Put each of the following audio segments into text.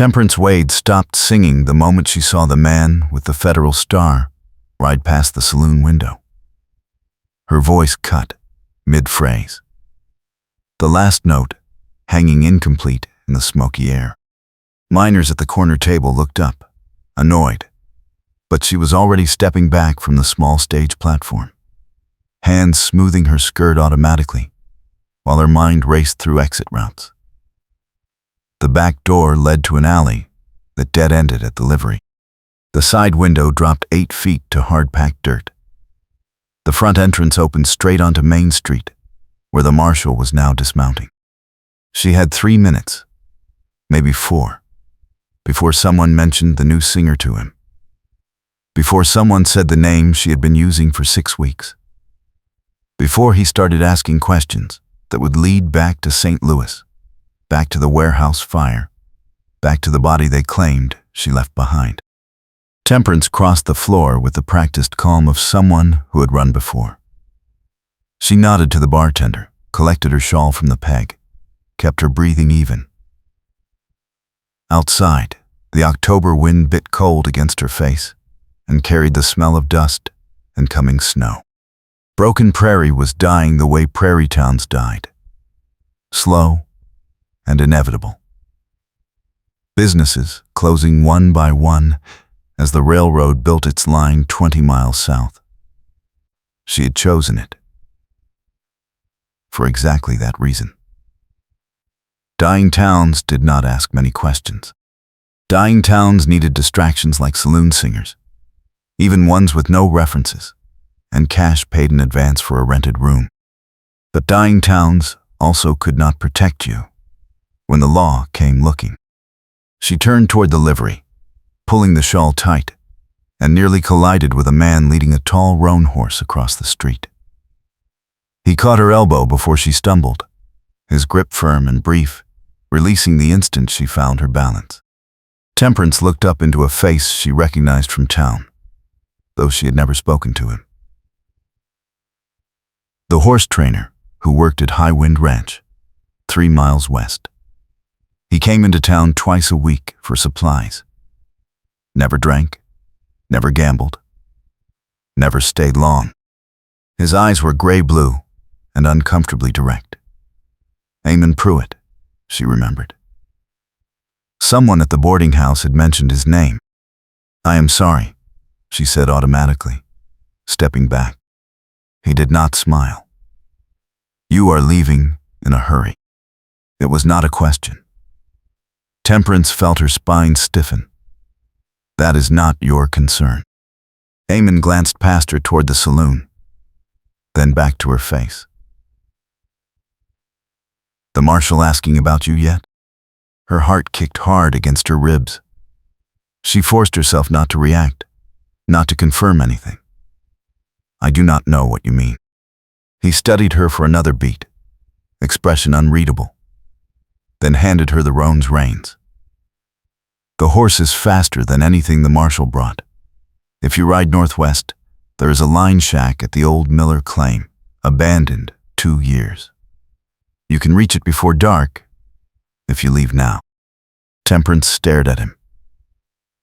Temperance Wade stopped singing the moment she saw the man with the Federal Star ride past the saloon window. Her voice cut mid-phrase, the last note hanging incomplete in the smoky air. Miners at the corner table looked up, annoyed, but she was already stepping back from the small stage platform, hands smoothing her skirt automatically, while her mind raced through exit routes. The back door led to an alley that dead-ended at the livery. The side window dropped 8 feet to hard-packed dirt. The front entrance opened straight onto Main Street, where the Marshal was now dismounting. She had 3 minutes, maybe 4, before someone mentioned the new singer to him. Before someone said the name she had been using for 6 weeks. Before he started asking questions that would lead back to St. Louis, back to the warehouse fire, back to the body they claimed she left behind. Temperance crossed the floor with the practiced calm of someone who had run before. She nodded to the bartender, collected her shawl from the peg, kept her breathing even. Outside, the October wind bit cold against her face and carried the smell of dust and coming snow. Broken Prairie was dying the way prairie towns died, slow and inevitable. Businesses closing one by one as the railroad built its line 20 miles south. She had chosen it for exactly that reason. Dying towns did not ask many questions. Dying towns needed distractions like saloon singers, even ones with no references, and cash paid in advance for a rented room. But dying towns also could not protect you when the law came looking. She turned toward the livery, pulling the shawl tight, and nearly collided with a man leading a tall roan horse across the street. He caught her elbow before she stumbled, his grip firm and brief, releasing the instant she found her balance. Temperance looked up into a face she recognized from town, though she had never spoken to him. The horse trainer who worked at High Wind Ranch, 3 miles west. He came into town twice a week for supplies. Never drank, never gambled, never stayed long. His eyes were gray-blue and uncomfortably direct. Eamon Pruitt, she remembered. Someone at the boarding house had mentioned his name. "I am sorry," she said automatically, stepping back. He did not smile. "You are leaving in a hurry." It was not a question. Temperance felt her spine stiffen. "That is not your concern." Eamon glanced past her toward the saloon, then back to her face. "The Marshal asking about you yet?" Her heart kicked hard against her ribs. She forced herself not to react, not to confirm anything. "I do not know what you mean." He studied her for another beat, expression unreadable, then handed her the roan's reins. "The horse is faster than anything the Marshal brought. If you ride northwest, there is a line shack at the old Miller claim, abandoned 2 years. You can reach it before dark if you leave now." Temperance stared at him.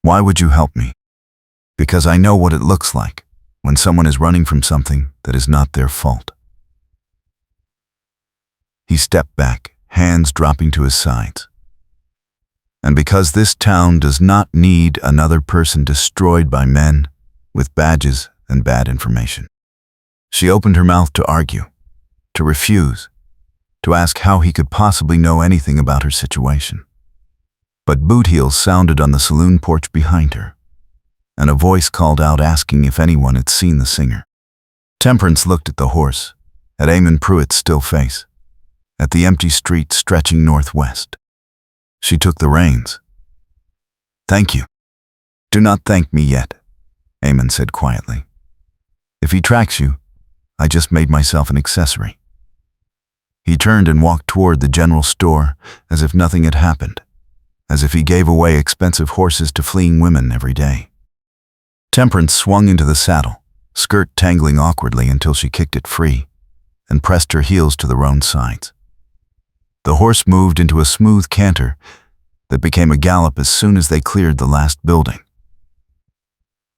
"Why would you help me?" "Because I know what it looks like when someone is running from something that is not their fault." He stepped back, hands dropping to his sides. "And because this town does not need another person destroyed by men with badges and bad information." She opened her mouth to argue, to refuse, to ask how he could possibly know anything about her situation. But boot heels sounded on the saloon porch behind her, and a voice called out asking if anyone had seen the singer. Temperance looked at the horse, at Eamon Pruitt's still face, at the empty street stretching northwest. She took the reins. "Thank you." "Do not thank me yet," Eamon said quietly. "If he tracks you, I just made myself an accessory." He turned and walked toward the general store as if nothing had happened, as if he gave away expensive horses to fleeing women every day. Temperance swung into the saddle, skirt tangling awkwardly until she kicked it free, and pressed her heels to the roan sides. The horse moved into a smooth canter, that became a gallop as soon as they cleared the last building.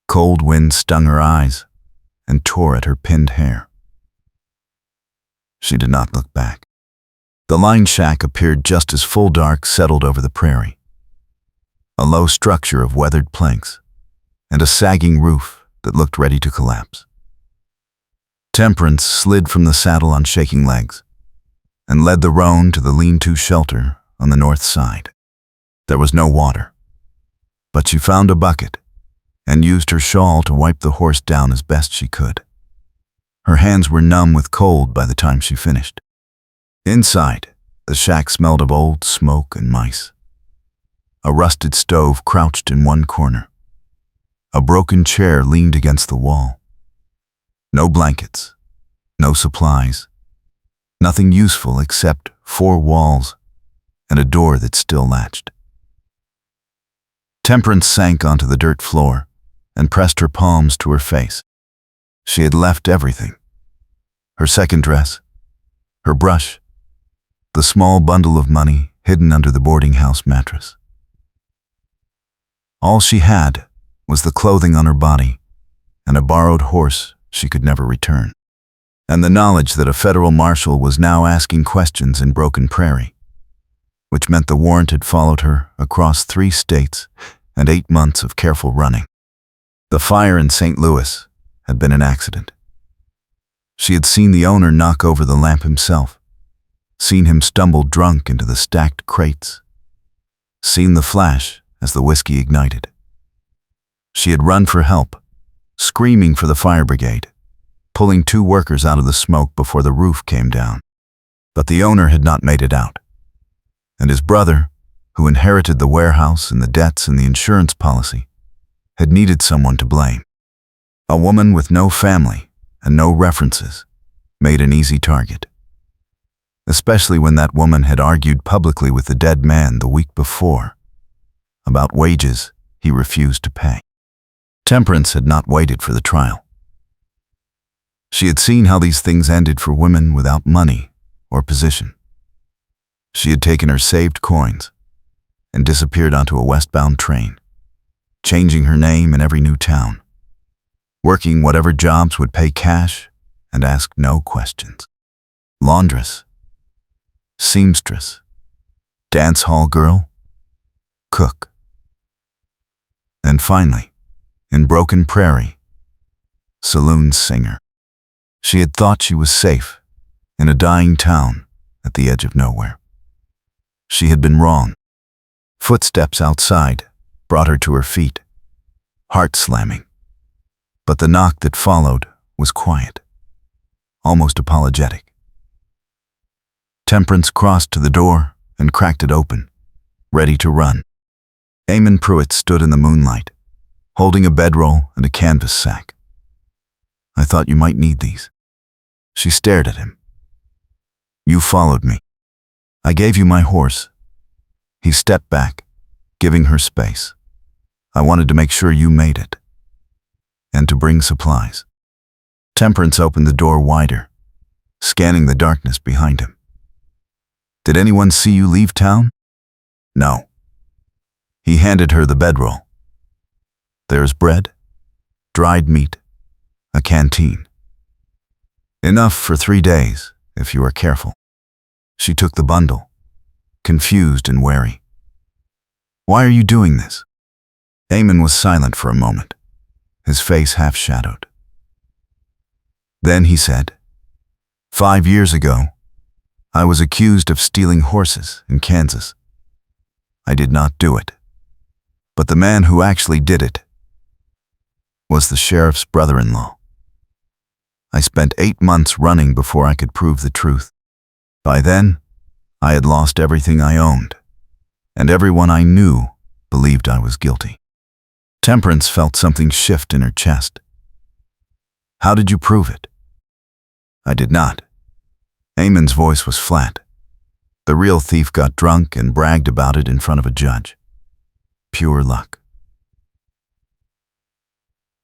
Cold wind stung her eyes and tore at her pinned hair. She did not look back. The line shack appeared just as full dark settled over the prairie. A low structure of weathered planks and a sagging roof that looked ready to collapse. Temperance slid from the saddle on shaking legs and led the roan to the lean-to shelter on the north side. There was no water, but she found a bucket and used her shawl to wipe the horse down as best she could. Her hands were numb with cold by the time she finished. Inside, the shack smelled of old smoke and mice. A rusted stove crouched in one corner. A broken chair leaned against the wall. No blankets, no supplies, nothing useful except 4 walls and a door that still latched. Temperance sank onto the dirt floor and pressed her palms to her face. She had left everything. Her second dress, her brush, the small bundle of money hidden under the boarding house mattress. All she had was the clothing on her body and a borrowed horse she could never return, and the knowledge that a federal marshal was now asking questions in Broken Prairie, which meant the warrant had followed her across 3 states and 8 months of careful running. The fire in St. Louis had been an accident. She had seen the owner knock over the lamp himself, seen him stumble drunk into the stacked crates, seen the flash as the whiskey ignited. She had run for help, screaming for the fire brigade, pulling 2 workers out of the smoke before the roof came down. But the owner had not made it out, and his brother, who inherited the warehouse and the debts and the insurance policy, had needed someone to blame. A woman with no family and no references made an easy target, especially when that woman had argued publicly with the dead man the week before about wages he refused to pay. Temperance had not waited for the trial. She had seen how these things ended for women without money or position. She had taken her saved coins and disappeared onto a westbound train, changing her name in every new town, working whatever jobs would pay cash and ask no questions. Laundress, seamstress, dance hall girl, cook. And finally, in Broken Prairie, saloon singer. She had thought she was safe in a dying town at the edge of nowhere. She had been wrong. Footsteps outside brought her to her feet, heart slamming. But the knock that followed was quiet, almost apologetic. Temperance crossed to the door and cracked it open, ready to run. Eamon Pruitt stood in the moonlight, holding a bedroll and a canvas sack. "I thought you might need these." She stared at him. "You followed me. I gave you my horse." He stepped back, giving her space. "I wanted to make sure you made it, and to bring supplies." Temperance opened the door wider, scanning the darkness behind him. "Did anyone see you leave town?" "No." He handed her the bedroll. "There's bread, dried meat, a canteen. Enough for 3 days, if you are careful." She took the bundle, confused and wary. "Why are you doing this?" Eamon was silent for a moment, his face half-shadowed. Then he said, 5 years ago, I was accused of stealing horses in Kansas. I did not do it, but the man who actually did it was the sheriff's brother-in-law. I spent 8 months running before I could prove the truth. By then, I had lost everything I owned, and everyone I knew believed I was guilty. Temperance felt something shift in her chest. "How did you prove it?" "I did not." Eamon's voice was flat. "The real thief got drunk and bragged about it in front of a judge. Pure luck.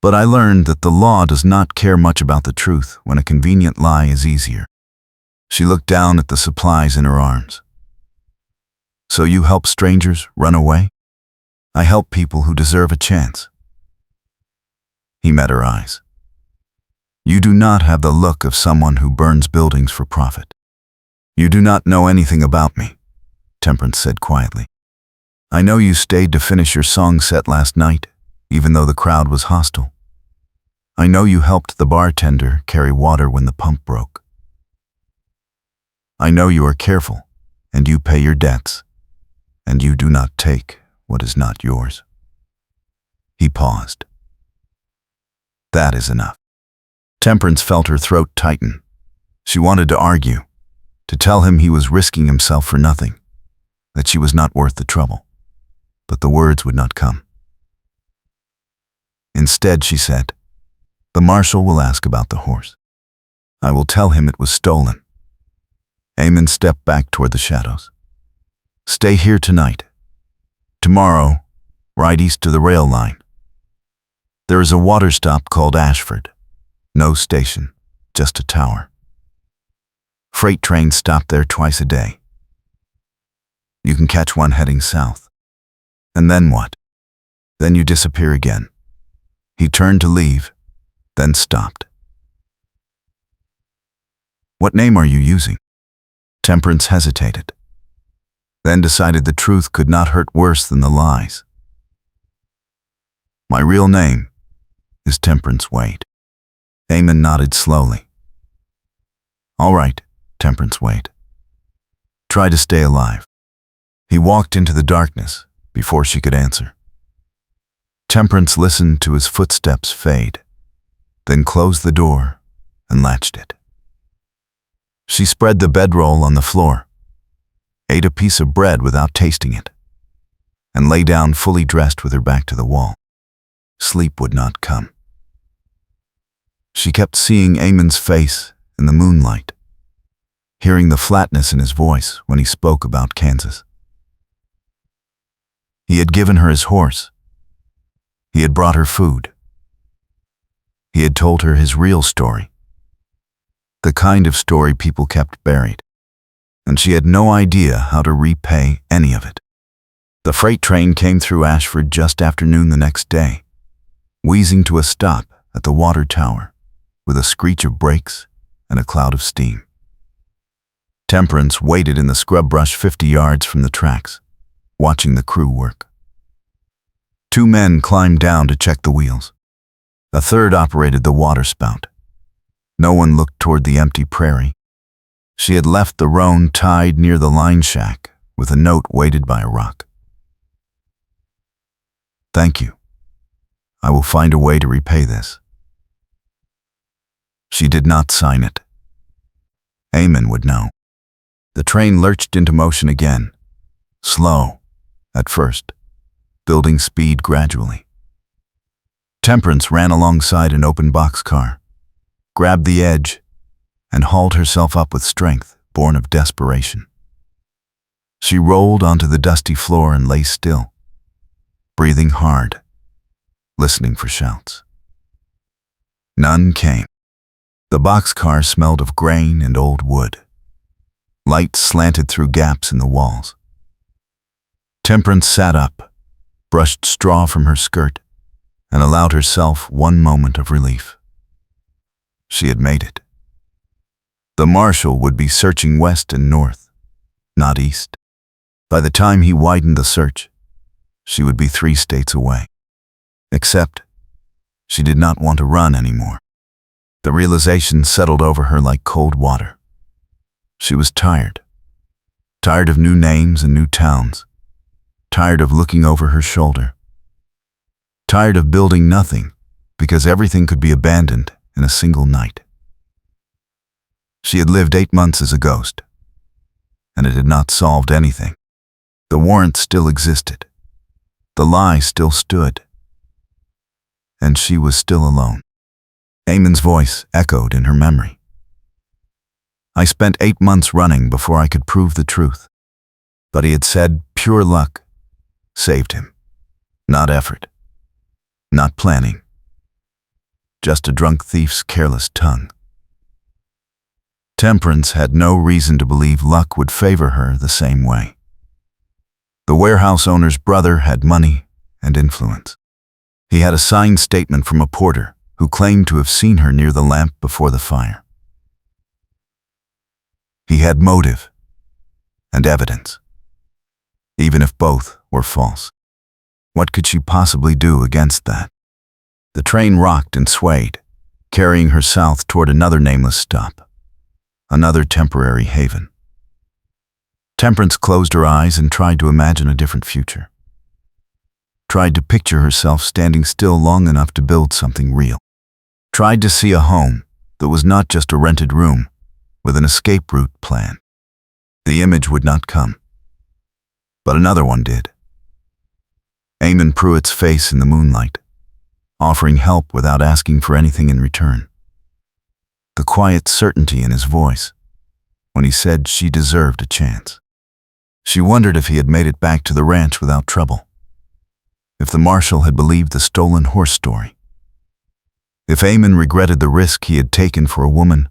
But I learned that the law does not care much about the truth when a convenient lie is easier." She looked down at the supplies in her arms. So you help strangers run away? I help people who deserve a chance. He met her eyes. You do not have the look of someone who burns buildings for profit. You do not know anything about me, Temperance said quietly. I know you stayed to finish your song set last night, even though the crowd was hostile. I know you helped the bartender carry water when the pump broke. I know you are careful, and you pay your debts, and you do not take what is not yours. He paused. That is enough. Temperance felt her throat tighten. She wanted to argue, to tell him he was risking himself for nothing, that she was not worth the trouble. But the words would not come. Instead, she said, the marshal will ask about the horse. I will tell him it was stolen. Eamon stepped back toward the shadows. Stay here tonight. Tomorrow, ride east to the rail line. There is a water stop called Ashford. No station, just a tower. Freight trains stop there twice a day. You can catch one heading south. And then what? Then you disappear again. He turned to leave, then stopped. What name are you using? Temperance hesitated, then decided the truth could not hurt worse than the lies. My real name is Temperance Wade. Eamon nodded slowly. All right, Temperance Wade. Try to stay alive. He walked into the darkness before she could answer. Temperance listened to his footsteps fade, then closed the door and latched it. She spread the bedroll on the floor, ate a piece of bread without tasting it, and lay down fully dressed with her back to the wall. Sleep would not come. She kept seeing Eamon's face in the moonlight, hearing the flatness in his voice when he spoke about Kansas. He had given her his horse. He had brought her food. He had told her his real story, the kind of story people kept buried, and she had no idea how to repay any of it. The freight train came through Ashford just after noon the next day, wheezing to a stop at the water tower, with a screech of brakes and a cloud of steam. Temperance waited in the scrub brush 50 yards from the tracks, watching the crew work. 2 men climbed down to check the wheels. A third operated the water spout. No one looked toward the empty prairie. She had left the roan tied near the line shack with a note weighted by a rock. Thank you. I will find a way to repay this. She did not sign it. Eamon would know. The train lurched into motion again, slow at first, building speed gradually. Temperance ran alongside an open boxcar, grabbed the edge, and hauled herself up with strength born of desperation. She rolled onto the dusty floor and lay still, breathing hard, listening for shouts. None came. The boxcar smelled of grain and old wood. Light slanted through gaps in the walls. Temperance sat up, brushed straw from her skirt, and allowed herself one moment of relief. She had made it. The marshal would be searching west and north, not east. By the time he widened the search, she would be 3 states away. Except, she did not want to run anymore. The realization settled over her like cold water. She was tired. Tired of new names and new towns. Tired of looking over her shoulder. Tired of building nothing because everything could be abandoned in a single night. She had lived 8 months as a ghost, and it had not solved anything. The warrant still existed. The lie still stood. And she was still alone. Eamon's voice echoed in her memory. I spent 8 months running before I could prove the truth. But he had said pure luck saved him. Not effort. Not planning. Just a drunk thief's careless tongue. Temperance had no reason to believe luck would favor her the same way. The warehouse owner's brother had money and influence. He had a signed statement from a porter who claimed to have seen her near the lamp before the fire. He had motive and evidence, even if both were false. What could she possibly do against that? The train rocked and swayed, carrying her south toward another nameless stop, another temporary haven. Temperance closed her eyes and tried to imagine a different future. Tried to picture herself standing still long enough to build something real. Tried to see a home that was not just a rented room, with an escape route plan. The image would not come, but another one did. Eamon Pruitt's face in the moonlight, offering help without asking for anything in return. The quiet certainty in his voice when he said she deserved a chance. She wondered if he had made it back to the ranch without trouble. If the Marshal had believed the stolen horse story. If Eamon regretted the risk he had taken for a woman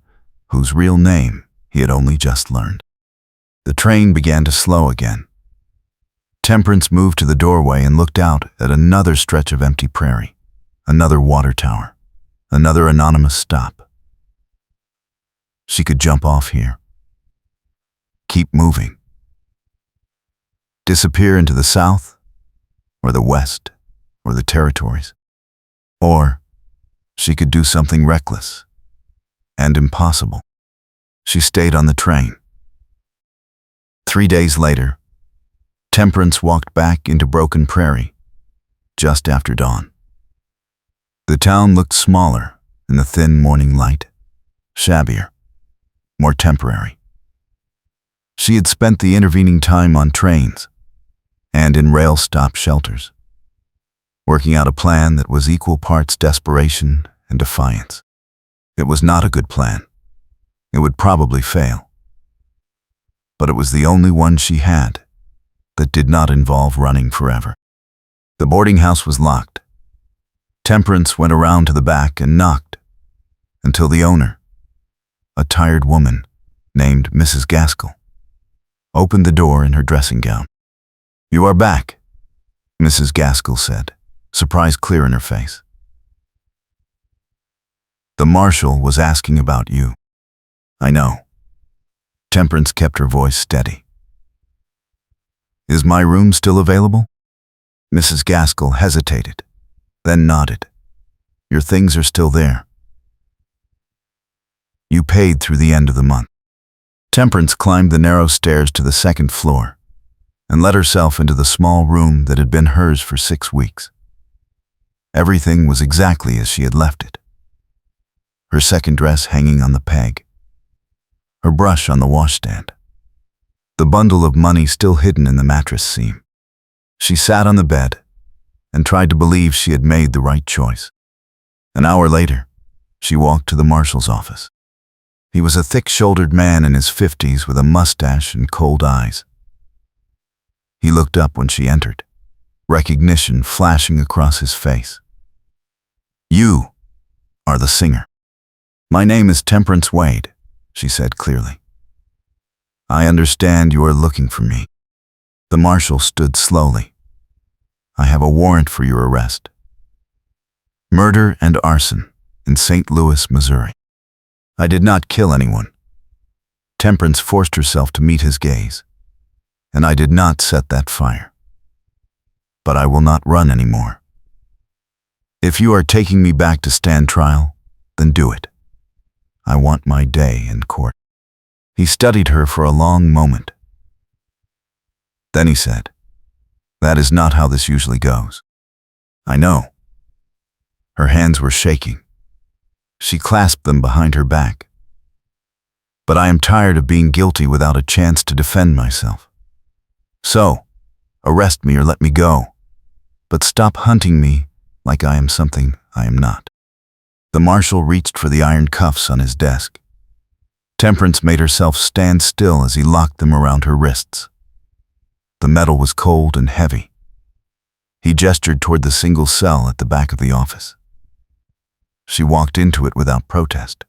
whose real name he had only just learned. The train began to slow again. Temperance moved to the doorway and looked out at another stretch of empty prairie, another water tower, another anonymous stop. She could jump off here. Keep moving. Disappear into the south, or the west, or the territories. Or she could do something reckless and impossible. She stayed on the train. 3 days later, Temperance walked back into Broken Prairie just after dawn. The town looked smaller in the thin morning light, shabbier, more temporary. She had spent the intervening time on trains and in rail stop shelters, working out a plan that was equal parts desperation and defiance. It was not a good plan. It would probably fail. But it was the only one she had that did not involve running forever. The boarding house was locked. Temperance went around to the back and knocked until the owner, a tired woman named Mrs. Gaskell, opened the door in her dressing gown. "You are back," Mrs. Gaskell said, surprise clear in her face. "The Marshal was asking about you." "I know." Temperance kept her voice steady. "Is my room still available?" Mrs. Gaskell hesitated, then nodded. "Your things are still there. You paid through the end of the month." Temperance climbed the narrow stairs to the second floor and let herself into the small room that had been hers for 6 weeks. Everything was exactly as she had left it. Her second dress hanging on the peg, her brush on the washstand, the bundle of money still hidden in the mattress seam. She sat on the bed and tried to believe she had made the right choice. An hour later, she walked to the Marshal's office. He was a thick-shouldered man in his 50s with a mustache and cold eyes. He looked up when she entered, recognition flashing across his face. "You are the singer." "My name is Temperance Wade," she said clearly. "I understand you are looking for me." The Marshal stood slowly. "I have a warrant for your arrest. Murder and arson in St. Louis, Missouri." "I did not kill anyone." Temperance forced herself to meet his gaze. "And I did not set that fire. But I will not run anymore. If you are taking me back to stand trial, then do it. I want my day in court." He studied her for a long moment. Then he said, "That is not how this usually goes." "I know." Her hands were shaking. She clasped them behind her back. "But I am tired of being guilty without a chance to defend myself. So, arrest me or let me go. But stop hunting me like I am something I am not." The Marshal reached for the iron cuffs on his desk. Temperance made herself stand still as he locked them around her wrists. The metal was cold and heavy. He gestured toward the single cell at the back of the office. She walked into it without protest.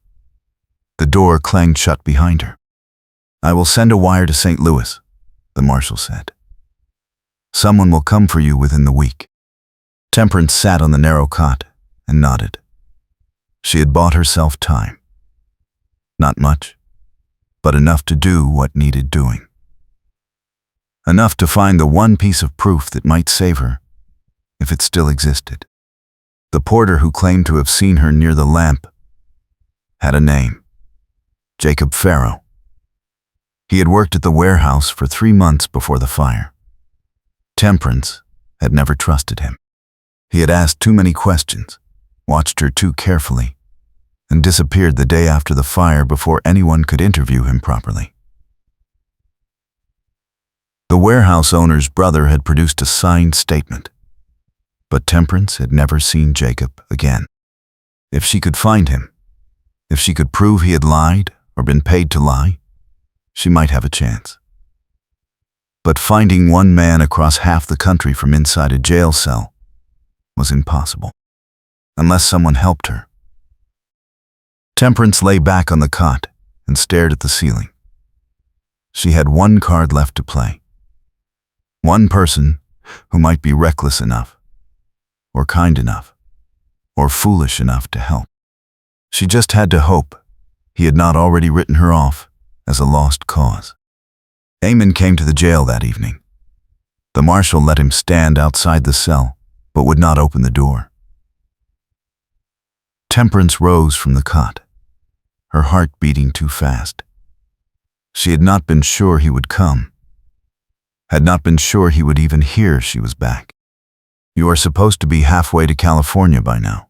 The door clanged shut behind her. "I will send a wire to St. Louis," the Marshal said. Someone will come for you within the week. Temperance sat on the narrow cot and nodded. She had bought herself time. Not much, but enough to do what needed doing. Enough to find the one piece of proof that might save her, if it still existed. The porter who claimed to have seen her near the lamp had a name: Jacob Farrow. He had worked at the warehouse for 3 months before the fire. Temperance had never trusted him. He had asked too many questions, watched her too carefully, and disappeared the day after the fire before anyone could interview him properly. The warehouse owner's brother had produced a signed statement, but Temperance had never seen Jacob again. If she could find him, if she could prove he had lied or been paid to lie, she might have a chance. But finding one man across half the country from inside a jail cell was impossible, unless someone helped her. Temperance lay back on the cot and stared at the ceiling. She had one card left to play. One person who might be reckless enough, or kind enough, or foolish enough to help. She just had to hope he had not already written her off as a lost cause. Eamon came to the jail that evening. The marshal let him stand outside the cell, but would not open the door. Temperance rose from the cot, her heart beating too fast. She had not been sure he would come, had not been sure he would even hear she was back. "You are supposed to be halfway to California by now,"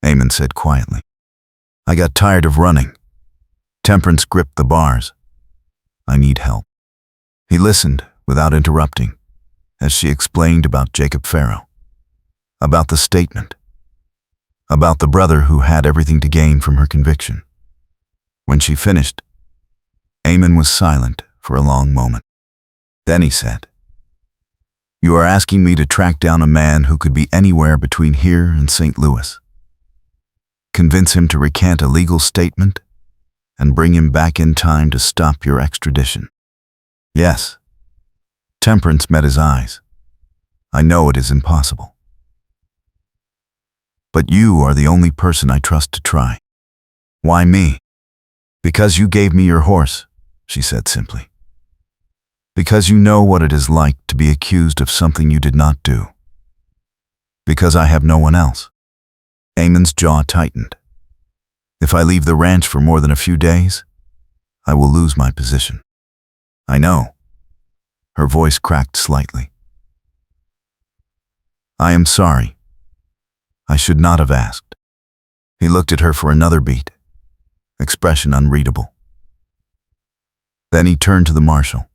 Eamon said quietly. "I got tired of running." Temperance gripped the bars. "I need help." He listened without interrupting as she explained about Jacob Farrow, about the statement, about the brother who had everything to gain from her conviction. When she finished, Eamon was silent for a long moment. Then he said, "You are asking me to track down a man who could be anywhere between here and St. Louis. Convince him to recant a legal statement and bring him back in time to stop your extradition." "Yes." Temperance met his eyes. "I know it is impossible. But you are the only person I trust to try." "Why me?" "Because you gave me your horse," she said simply. "Because you know what it is like to be accused of something you did not do. Because I have no one else." Eamon's jaw tightened. "If I leave the ranch for more than a few days, I will lose my position." "I know." Her voice cracked slightly. "I am sorry. I should not have asked." He looked at her for another beat, expression unreadable. Then he turned to the marshal.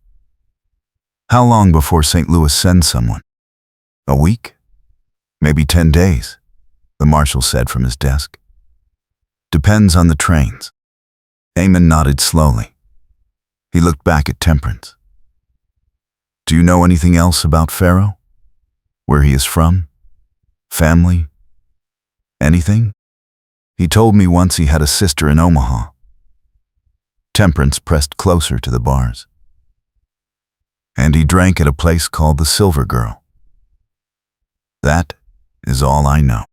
"How long before St. Louis sends someone?" "A week? Maybe 10 days, the marshal said from his desk. "Depends on the trains." Eamon nodded slowly. He looked back at Temperance. "Do you know anything else about Farrow? Where he is from? Family? Anything?" "He told me once he had a sister in Omaha." Temperance pressed closer to the bars. "And he drank at a place called the Silver Girl." "That is all I know."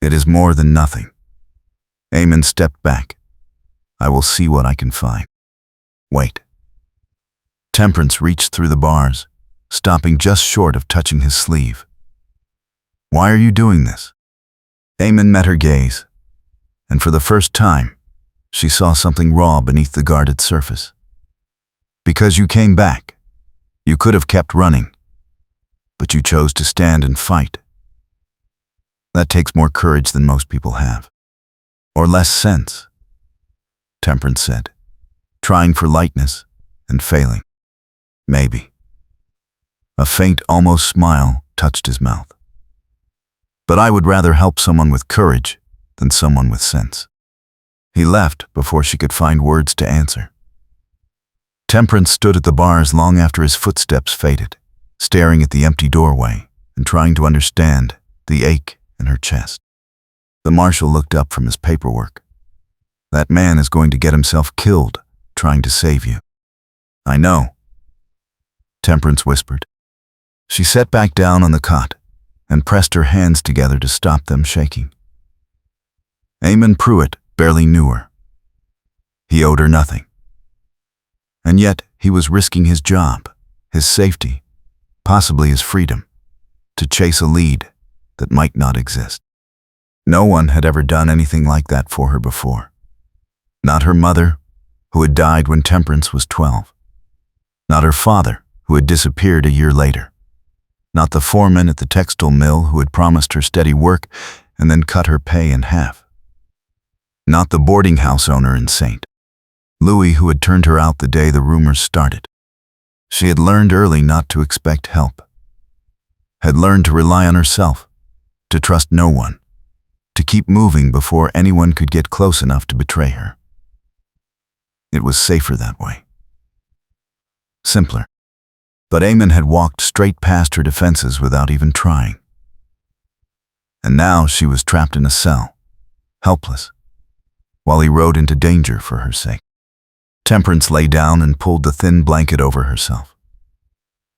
"It is more than nothing." Eamon stepped back. "I will see what I can find." "Wait." Temperance reached through the bars, stopping just short of touching his sleeve. "Why are you doing this?" Eamon met her gaze, and for the first time, she saw something raw beneath the guarded surface. "Because you came back. You could have kept running, but you chose to stand and fight. That takes more courage than most people have. Or less sense," Temperance said, trying for lightness and failing. "Maybe." A faint, almost smile touched his mouth. "But I would rather help someone with courage than someone with sense." He left before she could find words to answer. Temperance stood at the bars long after his footsteps faded, staring at the empty doorway and trying to understand the ache in her chest. The marshal looked up from his paperwork. "That man is going to get himself killed trying to save you." "I know," Temperance whispered. She sat back down on the cot and pressed her hands together to stop them shaking. Eamon Pruitt barely knew her. He owed her nothing. And yet he was risking his job, his safety, possibly his freedom, to chase a lead that might not exist. No one had ever done anything like that for her before. Not her mother, who had died when Temperance was 12. Not her father, who had disappeared a year later. Not the foreman at the textile mill who had promised her steady work and then cut her pay in half. Not the boarding house owner in St. Louis who had turned her out the day the rumors started. She had learned early not to expect help. Had learned to rely on herself, to trust no one, to keep moving before anyone could get close enough to betray her. It was safer that way. Simpler. But Eamon had walked straight past her defenses without even trying. And now she was trapped in a cell, helpless, while he rode into danger for her sake. Temperance lay down and pulled the thin blanket over herself.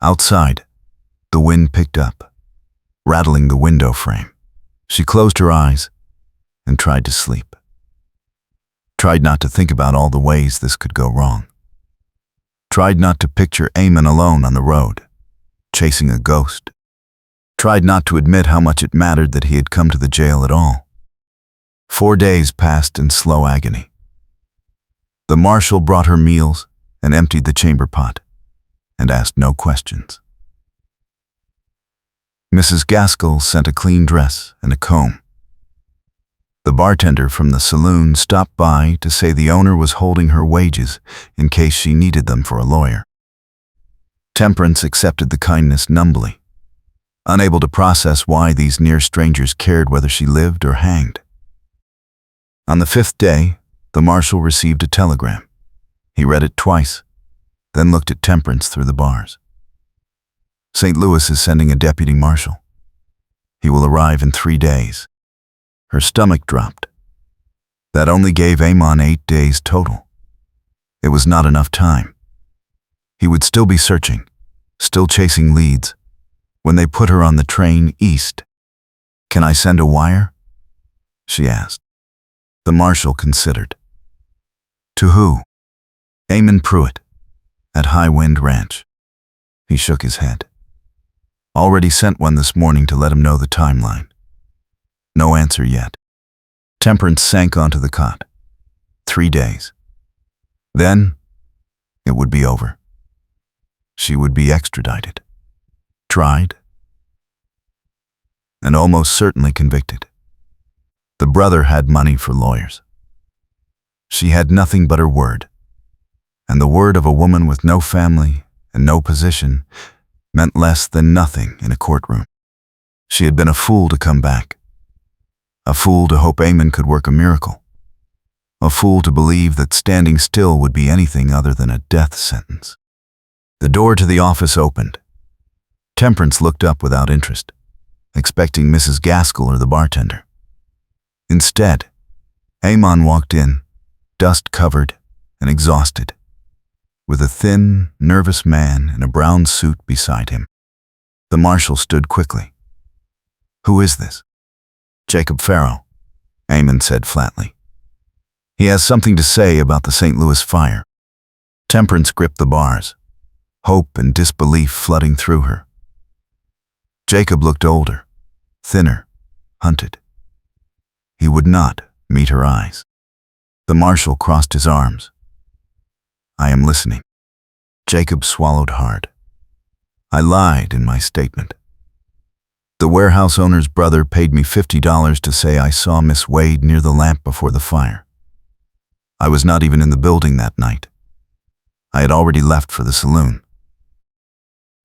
Outside, the wind picked up, rattling the window frame. She closed her eyes and tried to sleep. Tried not to think about all the ways this could go wrong. Tried not to picture Eamon alone on the road, chasing a ghost. Tried not to admit how much it mattered that he had come to the jail at all. 4 days passed in slow agony. The marshal brought her meals and emptied the chamber pot, and asked no questions. Mrs. Gaskell sent a clean dress and a comb. The bartender from the saloon stopped by to say the owner was holding her wages in case she needed them for a lawyer. Temperance accepted the kindness numbly, unable to process why these near strangers cared whether she lived or hanged. On the 5th day, the marshal received a telegram. He read it twice, then looked at Temperance through the bars. St. Louis is sending a deputy marshal. He will arrive in 3 days. Her stomach dropped. That only gave Eamon 8 days total. It was not enough time. He would still be searching, still chasing leads, when they put her on the train east. "Can I send a wire?" she asked. The marshal considered. "To who?" "Eamon Pruitt, at High Wind Ranch." He shook his head. "Already sent one this morning to let him know the timeline." No answer yet. Temperance sank onto the cot. 3 days. Then, it would be over. She would be extradited, tried, and almost certainly convicted. The brother had money for lawyers. She had nothing but her word, and the word of a woman with no family and no position meant less than nothing in a courtroom. She had been a fool to come back. A fool to hope Eamon could work a miracle. A fool to believe that standing still would be anything other than a death sentence. The door to the office opened. Temperance looked up without interest, expecting Mrs. Gaskell or the bartender. Instead, Eamon walked in, dust-covered and exhausted, with a thin, nervous man in a brown suit beside him. The marshal stood quickly. "Who is this?" "Jacob Farrow," Eamon said flatly. "He has something to say about the St. Louis fire." Temperance gripped the bars, hope and disbelief flooding through her. Jacob looked older, thinner, hunted. He would not meet her eyes. The marshal crossed his arms. "I am listening." Jacob swallowed hard. "I lied in my statement. The warehouse owner's brother paid me $50 to say I saw Miss Wade near the lamp before the fire. I was not even in the building that night. I had already left for the saloon."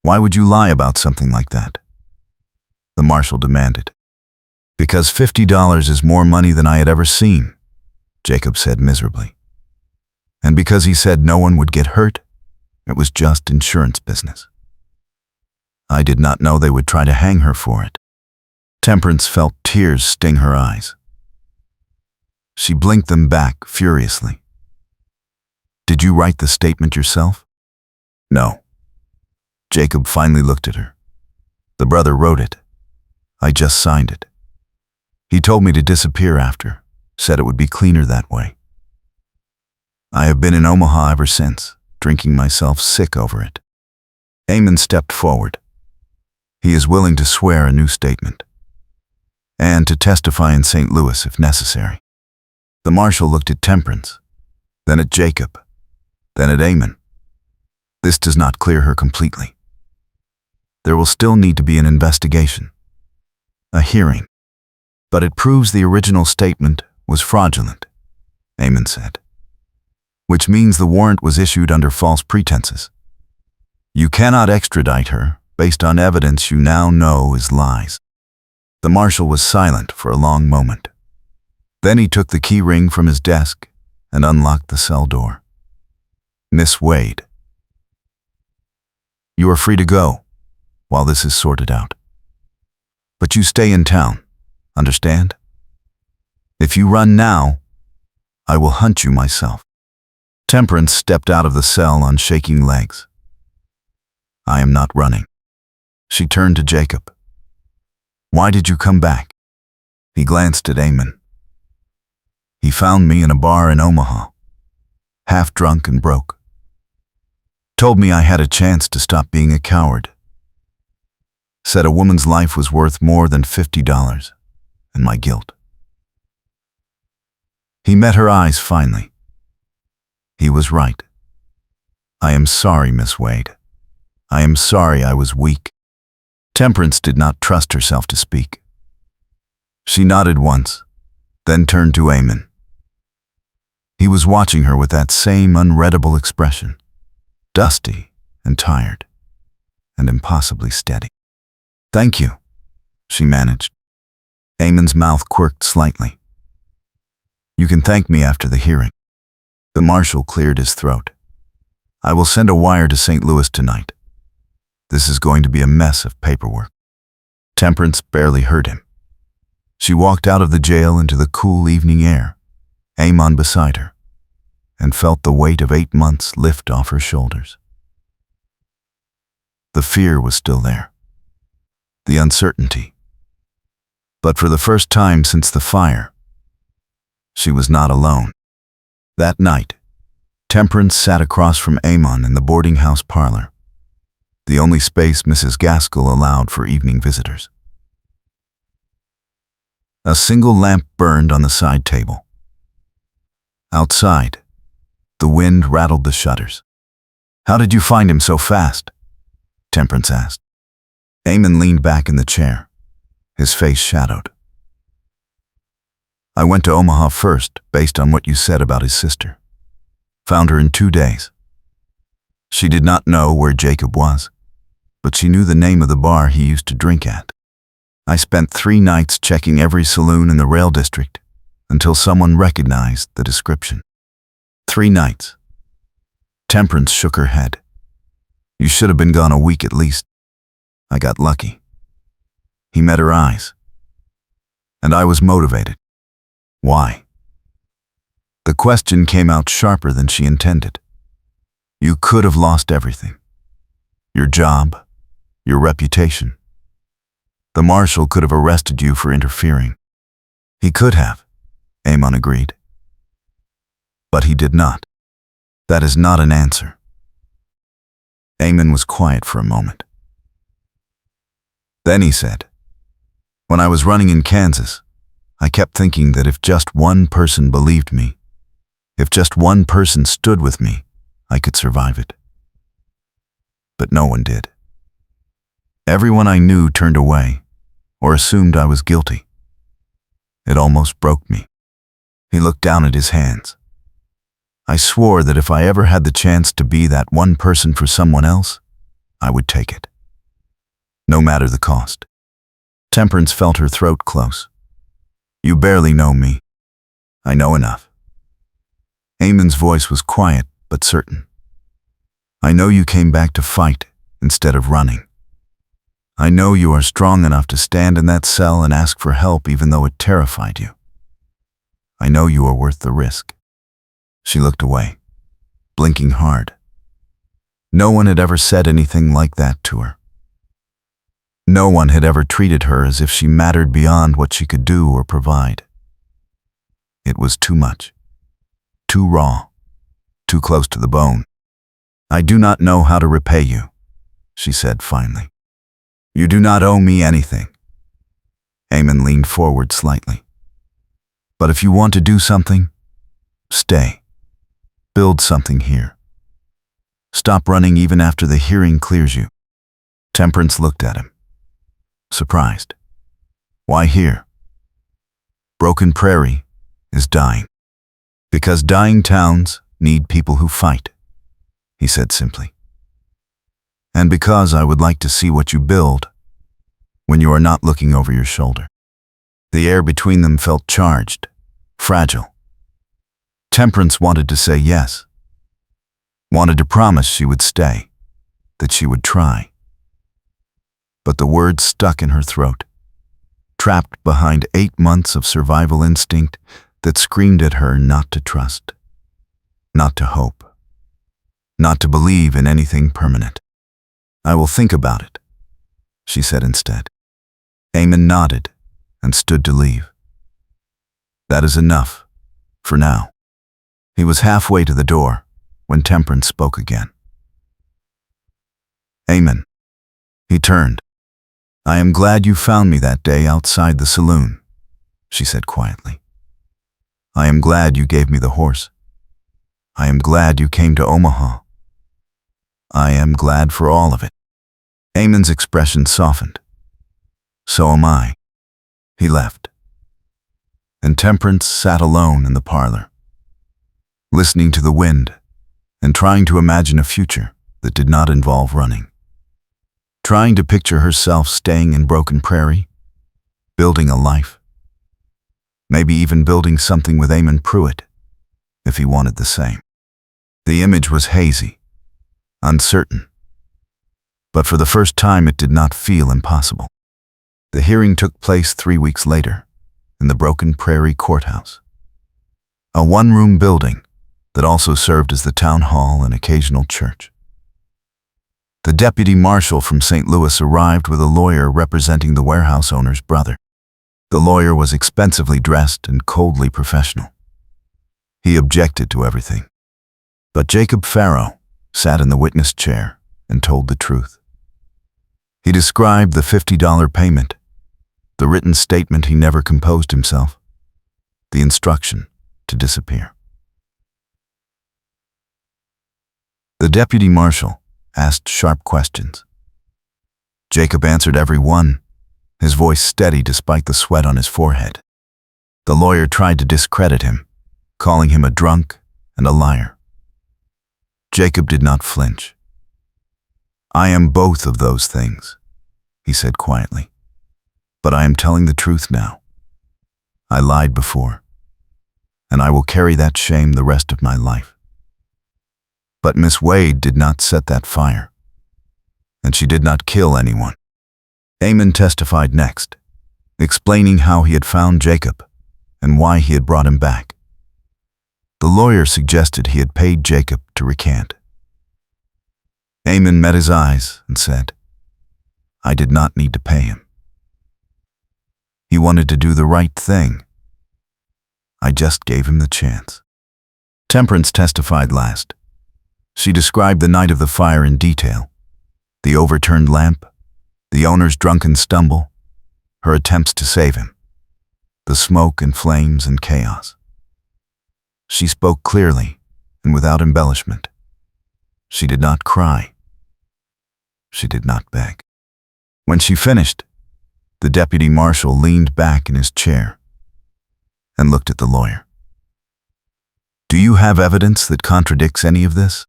"Why would you lie about something like that?" the marshal demanded. "Because $50 is more money than I had ever seen," Jacob said miserably. "And because he said no one would get hurt, it was just insurance business. I did not know they would try to hang her for it." Temperance felt tears sting her eyes. She blinked them back furiously. "Did you write the statement yourself?" "No." Jacob finally looked at her. The brother wrote it. I just signed it. He told me to disappear after, said it would be cleaner that way. I have been in Omaha ever since, drinking myself sick over it. Eamon stepped forward. He is willing to swear a new statement, and to testify in St. Louis if necessary. The marshal looked at Temperance, then at Jacob, then at Eamon. This does not clear her completely. There will still need to be an investigation, a hearing. But it proves the original statement was fraudulent, Eamon said, which means the warrant was issued under false pretenses. You cannot extradite her based on evidence you now know is lies. The marshal was silent for a long moment. Then he took the key ring from his desk and unlocked the cell door. Miss Wade, you are free to go while this is sorted out. But you stay in town, understand? If you run now, I will hunt you myself. Temperance stepped out of the cell on shaking legs. I am not running. She turned to Jacob. Why did you come back? He glanced at Eamon. He found me in a bar in Omaha, half drunk and broke. Told me I had a chance to stop being a coward. Said a woman's life was worth more than $50, and my guilt. He met her eyes finally. He was right. I am sorry, Miss Wade. I am sorry I was weak. Temperance did not trust herself to speak. She nodded once, then turned to Eamon. He was watching her with that same unreadable expression, dusty and tired, and impossibly steady. Thank you, she managed. Eamon's mouth quirked slightly. You can thank me after the hearing. The marshal cleared his throat. I will send a wire to St. Louis tonight. This is going to be a mess of paperwork. Temperance barely heard him. She walked out of the jail into the cool evening air, Eamon beside her, and felt the weight of 8 months lift off her shoulders. The fear was still there, the uncertainty. But for the first time since the fire, she was not alone. That night, Temperance sat across from Eamon in the boarding house parlor, the only space Mrs. Gaskell allowed for evening visitors. A single lamp burned on the side table. Outside, the wind rattled the shutters. How did you find him so fast? Temperance asked. Eamon leaned back in the chair, his face shadowed. I went to Omaha first, based on what you said about his sister. Found her in 2 days. She did not know where Jacob was, but she knew the name of the bar he used to drink at. I spent 3 nights checking every saloon in the rail district until someone recognized the description. 3 nights. Temperance shook her head. You should have been gone a week at least. I got lucky. He met her eyes, and I was motivated. Why? The question came out sharper than she intended. You could have lost everything. Your job, your reputation. The marshal could have arrested you for interfering. He could have, Eamon agreed. But he did not. That is not an answer. Eamon was quiet for a moment. Then he said, when I was running in Kansas, I kept thinking that if just one person believed me, if just one person stood with me, I could survive it. But no one did. Everyone I knew turned away or assumed I was guilty. It almost broke me. He looked down at his hands. I swore that if I ever had the chance to be that one person for someone else, I would take it, no matter the cost. Temperance felt her throat close. You barely know me. I know enough. Eamon's voice was quiet but certain. I know you came back to fight instead of running. I know you are strong enough to stand in that cell and ask for help even though it terrified you. I know you are worth the risk. She looked away, blinking hard. No one had ever said anything like that to her. No one had ever treated her as if she mattered beyond what she could do or provide. It was too much, too raw, too close to the bone. "I do not know how to repay you," she said finally. "You do not owe me anything." Eamon leaned forward slightly. "But if you want to do something, stay. Build something here. Stop running even after the hearing clears you." Temperance looked at him, surprised. "Why here?" "Broken Prairie is dying. Because dying towns need people who fight," he said simply. "And because I would like to see what you build when you are not looking over your shoulder." The air between them felt charged, fragile. Temperance wanted to say yes, wanted to promise she would stay, that she would try. But the words stuck in her throat, trapped behind 8 months of survival instinct that screamed at her not to trust, not to hope, not to believe in anything permanent. "I will think about it," she said instead. Eamon nodded and stood to leave. "That is enough, for now." He was halfway to the door when Temperance spoke again. "Eamon." He turned. "I am glad you found me that day outside the saloon," she said quietly. "I am glad you gave me the horse. I am glad you came to Omaha. I am glad for all of it." Eamon's expression softened. "So am I." He left. And Temperance sat alone in the parlor, listening to the wind and trying to imagine a future that did not involve running. Trying to picture herself staying in Broken Prairie, building a life. Maybe even building something with Eamon Pruitt, if he wanted the same. The image was hazy, uncertain. But for the first time it did not feel impossible. The hearing took place 3 weeks later, in the Broken Prairie Courthouse. A one-room building that also served as the town hall and occasional church. The deputy marshal from St. Louis arrived with a lawyer representing the warehouse owner's brother. The lawyer was expensively dressed and coldly professional. He objected to everything. But Jacob Farrow sat in the witness chair and told the truth. He described the $50 payment, the written statement he never composed himself, the instruction to disappear. The deputy marshal asked sharp questions. Jacob answered every one, his voice steady despite the sweat on his forehead. The lawyer tried to discredit him, calling him a drunk and a liar. Jacob did not flinch. "I am both of those things," he said quietly. "But I am telling the truth now. I lied before, and I will carry that shame the rest of my life." But Miss Wade did not set that fire, and she did not kill anyone. Eamon testified next, explaining how he had found Jacob and why he had brought him back. The lawyer suggested he had paid Jacob to recant. Eamon met his eyes and said, "I did not need to pay him. He wanted to do the right thing. I just gave him the chance." Temperance testified last. She described the night of the fire in detail, the overturned lamp, the owner's drunken stumble, her attempts to save him, the smoke and flames and chaos. She spoke clearly and without embellishment. She did not cry. She did not beg. When she finished, the deputy marshal leaned back in his chair and looked at the lawyer. "Do you have evidence that contradicts any of this?"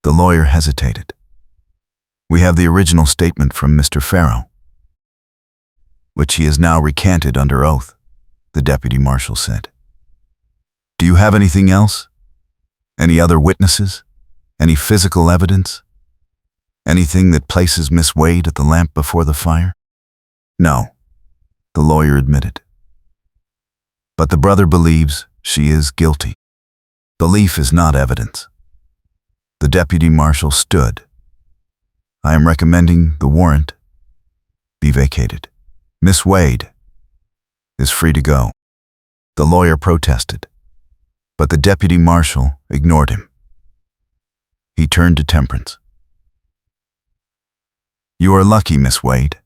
The lawyer hesitated. "We have the original statement from Mr. Farrow, which he has now recanted under oath," the deputy marshal said. "Do you have anything else? Any other witnesses? Any physical evidence? Anything that places Miss Wade at the lamp before the fire?" "No," the lawyer admitted. "But the brother believes she is guilty. Belief is not evidence." The deputy marshal stood. "I am recommending the warrant be vacated. Miss Wade is free to go. The lawyer protested, but the deputy marshal ignored him. He turned to Temperance. You are lucky, Miss Wade.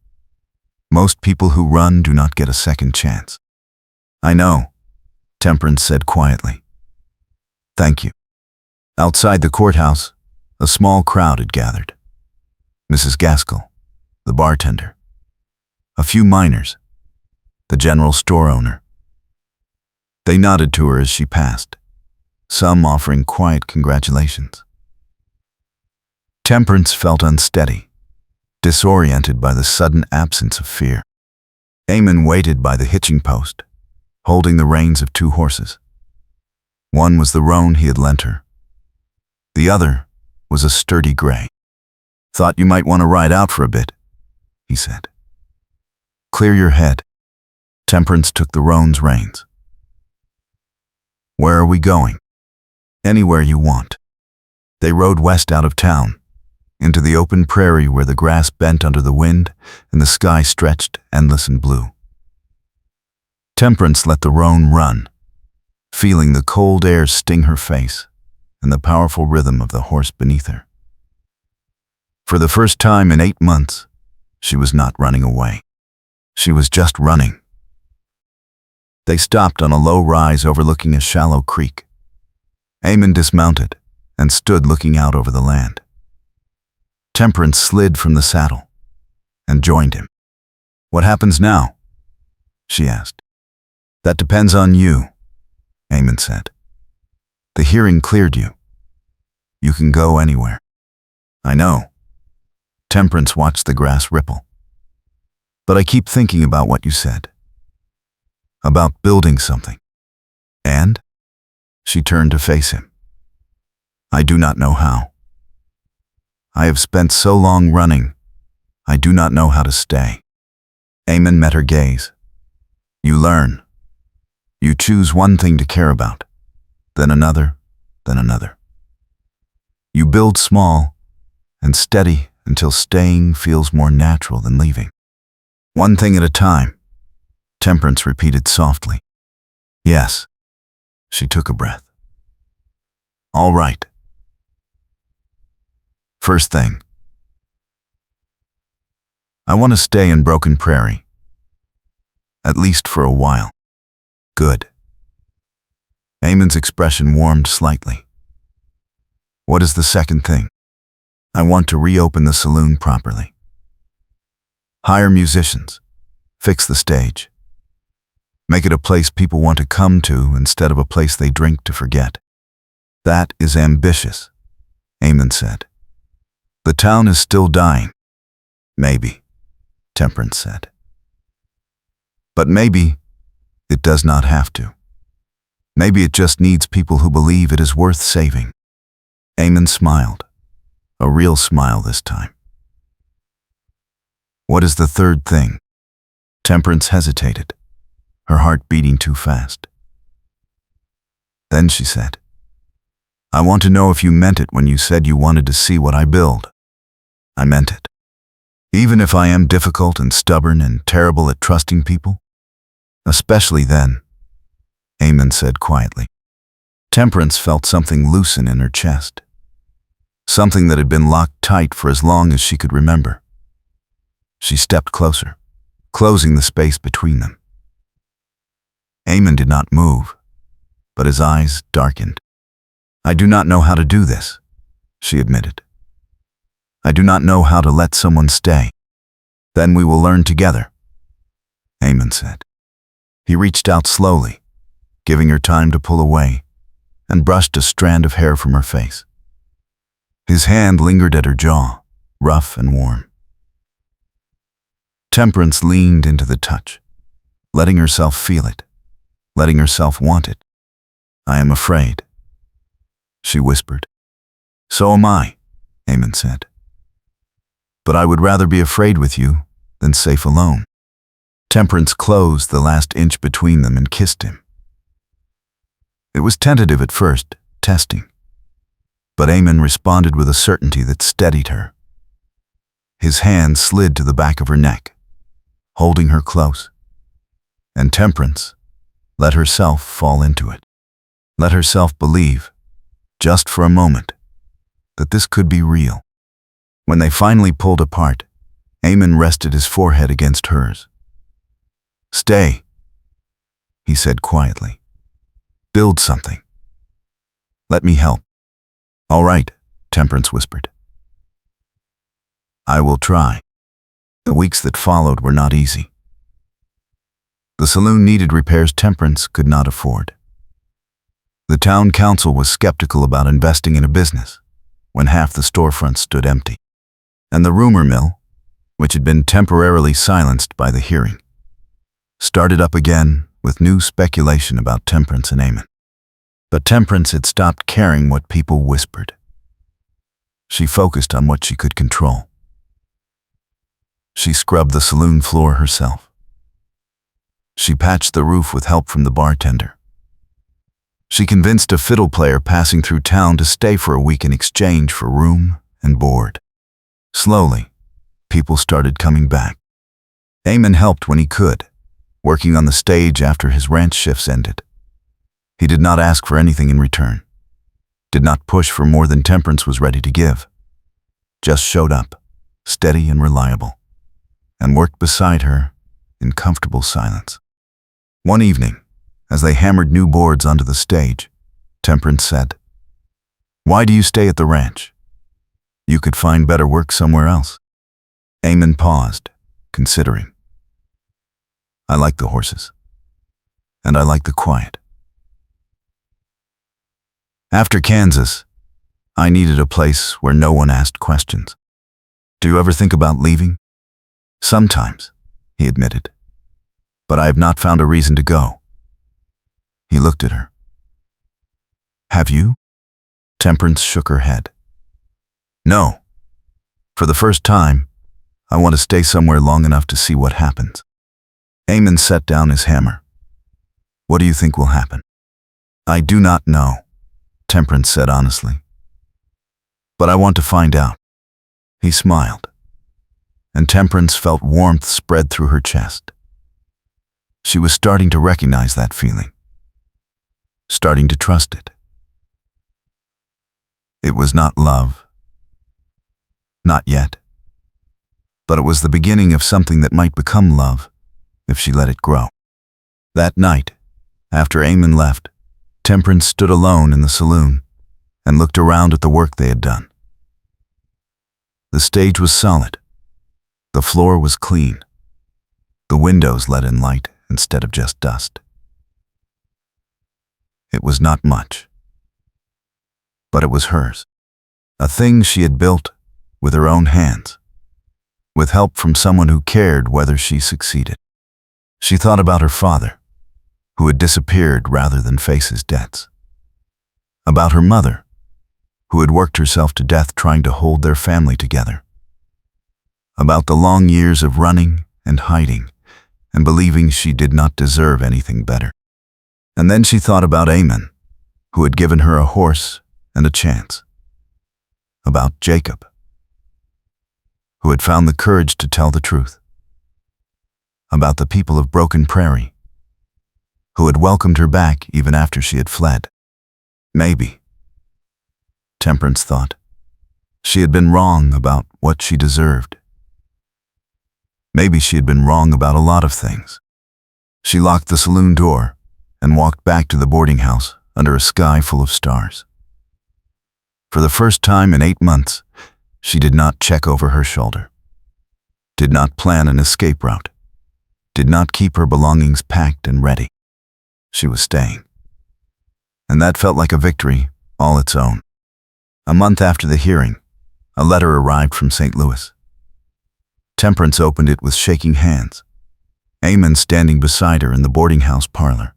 Most people who run do not get a second chance. I know, Temperance said quietly. Thank you. Outside the courthouse, a small crowd had gathered. Mrs. Gaskell, the bartender, a few miners, the general store owner. They nodded to her as she passed, some offering quiet congratulations. Temperance felt unsteady, disoriented by the sudden absence of fear. Eamon waited by the hitching post, holding the reins of two horses. One was the roan he had lent her. The other was a sturdy gray. Thought you might want to ride out for a bit, he said. Clear your head. Temperance took the roan's reins. Where are we going? Anywhere you want. They rode west out of town, into the open prairie where the grass bent under the wind and the sky stretched endless and blue. Temperance let the roan run, feeling the cold air sting her face and the powerful rhythm of the horse beneath her. For the first time in 8 months, she was not running away. She was just running. They stopped on a low rise overlooking a shallow creek. Eamon dismounted and stood looking out over the land. Temperance slid from the saddle and joined him. What happens now? She asked. That depends on you, Eamon said. The hearing cleared you. You can go anywhere. I know. Temperance watched the grass ripple. But I keep thinking about what you said. About building something. And? She turned to face him. I do not know how. I have spent so long running, I do not know how to stay. Eamon met her gaze. You learn. You choose one thing to care about, then another, then another. You build small and steady until staying feels more natural than leaving. One thing at a time, Temperance repeated softly. Yes. She took a breath. All right. First thing. I want to stay in Broken Prairie. At least for a while. Good. Eamon's expression warmed slightly. What is the second thing? I want to reopen the saloon properly. Hire musicians. Fix the stage. Make it a place people want to come to instead of a place they drink to forget. That is ambitious, Eamon said. The town is still dying. Maybe, Temperance said. But maybe it does not have to. Maybe it just needs people who believe it is worth saving. Eamon smiled, a real smile this time. What is the third thing? Temperance hesitated, her heart beating too fast. Then she said, I want to know if you meant it when you said you wanted to see what I build. I meant it. Even if I am difficult and stubborn and terrible at trusting people? Especially then, Eamon said quietly. Temperance felt something loosen in her chest. Something that had been locked tight for as long as she could remember. She stepped closer, closing the space between them. Eamon did not move, but his eyes darkened. I do not know how to do this, she admitted. I do not know how to let someone stay. Then we will learn together, Eamon said. He reached out slowly, giving her time to pull away, and brushed a strand of hair from her face. His hand lingered at her jaw, rough and warm. Temperance leaned into the touch, letting herself feel it, letting herself want it. I am afraid, she whispered. So am I, Eamon said. But I would rather be afraid with you than safe alone. Temperance closed the last inch between them and kissed him. It was tentative at first, testing. But Eamon responded with a certainty that steadied her. His hand slid to the back of her neck, holding her close. And Temperance let herself fall into it. Let herself believe, just for a moment, that this could be real. When they finally pulled apart, Eamon rested his forehead against hers. "Stay," he said quietly. "Build something. Let me help." "All right," Temperance whispered. "I will try." The weeks that followed were not easy. The saloon needed repairs Temperance could not afford. The town council was skeptical about investing in a business when half the storefronts stood empty. And the rumor mill, which had been temporarily silenced by the hearing, started up again with new speculation about Temperance and Eamon. But Temperance had stopped caring what people whispered. She focused on what she could control. She scrubbed the saloon floor herself. She patched the roof with help from the bartender. She convinced a fiddle player passing through town to stay for a week in exchange for room and board. Slowly, people started coming back. Eamon helped when he could, working on the stage after his ranch shifts ended. He did not ask for anything in return, did not push for more than Temperance was ready to give, just showed up, steady and reliable, and worked beside her in comfortable silence. One evening, as they hammered new boards onto the stage, Temperance said, "Why do you stay at the ranch? You could find better work somewhere else." Eamon paused, considering. "I like the horses, and I like the quiet. After Kansas, I needed a place where no one asked questions. Do you ever think about leaving?" "Sometimes," he admitted, "but I have not found a reason to go." He looked at her. "Have you?" Temperance shook her head. "No. For the first time, I want to stay somewhere long enough to see what happens." Eamon set down his hammer. "What do you think will happen?" "I do not know," Temperance said honestly. "But I want to find out." He smiled, and Temperance felt warmth spread through her chest. She was starting to recognize that feeling, starting to trust it. It was not love. Not yet. But it was the beginning of something that might become love if she let it grow. That night, after Eamon left, Temperance stood alone in the saloon and looked around at the work they had done. The stage was solid. The floor was clean. The windows let in light instead of just dust. It was not much, but it was hers. A thing she had built with her own hands, with help from someone who cared whether she succeeded. She thought about her father, who had disappeared rather than face his debts. About her mother, who had worked herself to death trying to hold their family together. About the long years of running and hiding and believing she did not deserve anything better. And then she thought about Eamon, who had given her a horse and a chance. About Jacob, who had found the courage to tell the truth. About the people of Broken Prairie, who had welcomed her back even after she had fled. Maybe, Temperance thought, she had been wrong about what she deserved. Maybe she had been wrong about a lot of things. She locked the saloon door and walked back to the boarding house under a sky full of stars. For the first time in 8 months, she did not check over her shoulder, did not plan an escape route, did not keep her belongings packed and ready. She was staying. And that felt like a victory all its own. A month after the hearing, a letter arrived from St. Louis. Temperance opened it with shaking hands, Eamon standing beside her in the boarding house parlor.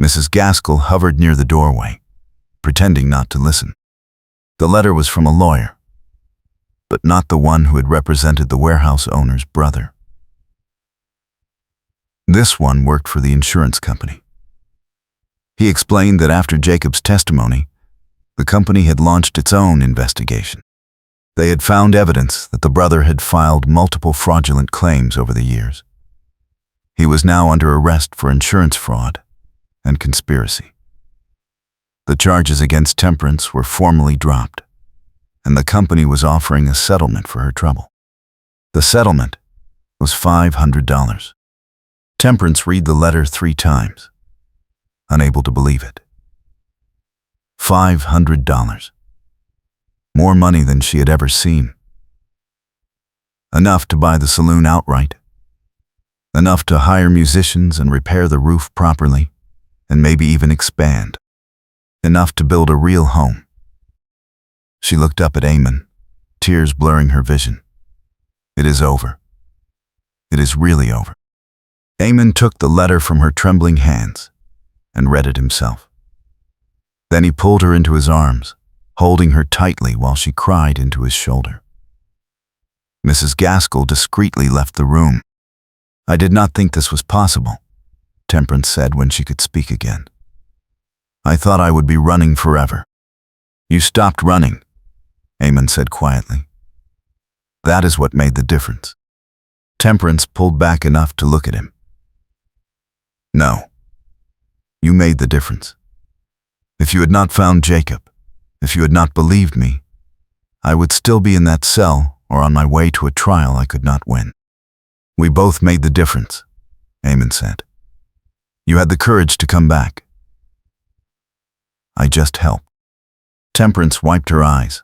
Mrs. Gaskell hovered near the doorway, pretending not to listen. The letter was from a lawyer, but not the one who had represented the warehouse owner's brother. This one worked for the insurance company. He explained that after Jacob's testimony, the company had launched its own investigation. They had found evidence that the brother had filed multiple fraudulent claims over the years. He was now under arrest for insurance fraud and conspiracy. The charges against Temperance were formally dropped, and the company was offering a settlement for her trouble. The settlement was $500. Temperance read the letter 3 times, unable to believe it. $500. More money than she had ever seen. Enough to buy the saloon outright. Enough to hire musicians and repair the roof properly, and maybe even expand. Enough to build a real home. She looked up at Eamon, tears blurring her vision. It is over. It is really over. Eamon took the letter from her trembling hands and read it himself. Then he pulled her into his arms, holding her tightly while she cried into his shoulder. Mrs. Gaskell discreetly left the room. "I did not think this was possible," Temperance said when she could speak again. "I thought I would be running forever." "You stopped running," Eamon said quietly. "That is what made the difference." Temperance pulled back enough to look at him. "No. You made the difference. If you had not found Jacob, if you had not believed me, I would still be in that cell or on my way to a trial I could not win. We both made the difference," Eamon said. "You had the courage to come back. I just helped." Temperance wiped her eyes,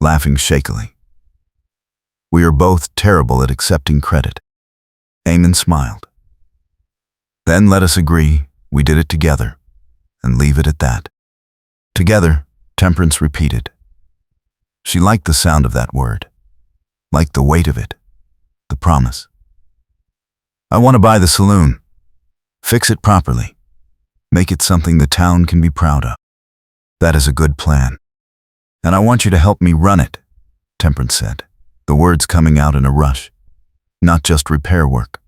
laughing shakily. "We are both terrible at accepting credit." Eamon smiled. "Then let us agree we did it together and leave it at that." "Together," Temperance repeated. She liked the sound of that word, liked the weight of it, the promise. "I want to buy the saloon. Fix it properly. Make it something the town can be proud of." "That is a good plan. And I want you to help me run it," Temperance said, the words coming out in a rush. "Not just repair work.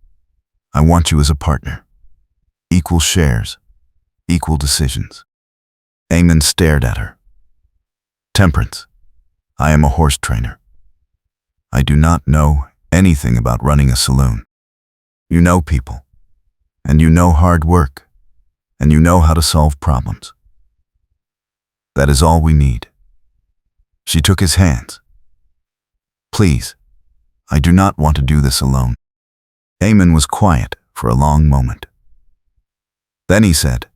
I want you as a partner. Equal shares, equal decisions." Eamon stared at her. "Temperance, I am a horse trainer. I do not know anything about running a saloon. You know people, and you know hard work, and you know how to solve problems. That is all we need." She took his hands. "Please, I do not want to do this alone." Eamon was quiet for a long moment. Then he said,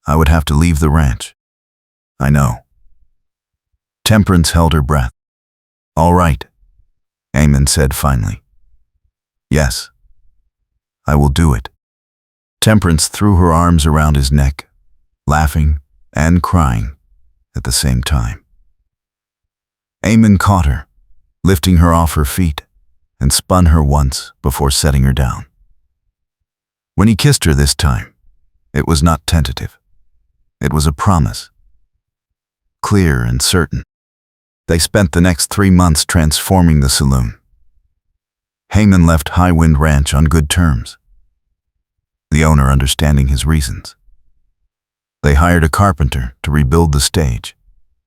"I would have to leave the ranch." "I know." Temperance held her breath. "All right," Eamon said finally. "Yes, I will do it." Temperance threw her arms around his neck, laughing and crying at the same time. Eamon caught her, lifting her off her feet, and spun her once before setting her down. When he kissed her this time, it was not tentative. It was a promise, clear and certain. They spent the next 3 months transforming the saloon. Eamon left Highwind Ranch on good terms, the owner understanding his reasons. They hired a carpenter to rebuild the stage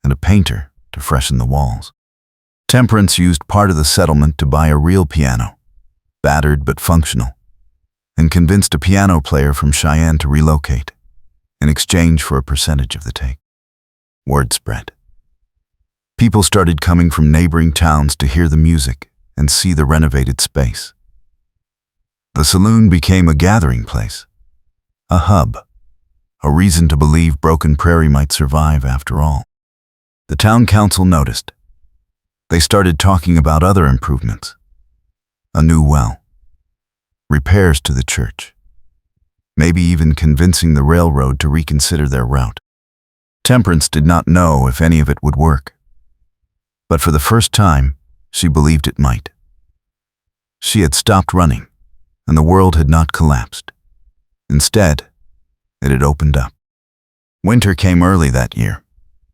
and a painter to freshen the walls. Temperance used part of the settlement to buy a real piano, battered but functional, and convinced a piano player from Cheyenne to relocate in exchange for a percentage of the take. Word spread. People started coming from neighboring towns to hear the music and see the renovated space. The saloon became a gathering place, a hub, a reason to believe Broken Prairie might survive after all. The town council noticed. They started talking about other improvements, a new well, repairs to the church, maybe even convincing the railroad to reconsider their route. Temperance did not know if any of it would work, but for the first time, she believed it might. She had stopped running, and the world had not collapsed. Instead, it had opened up. Winter came early that year,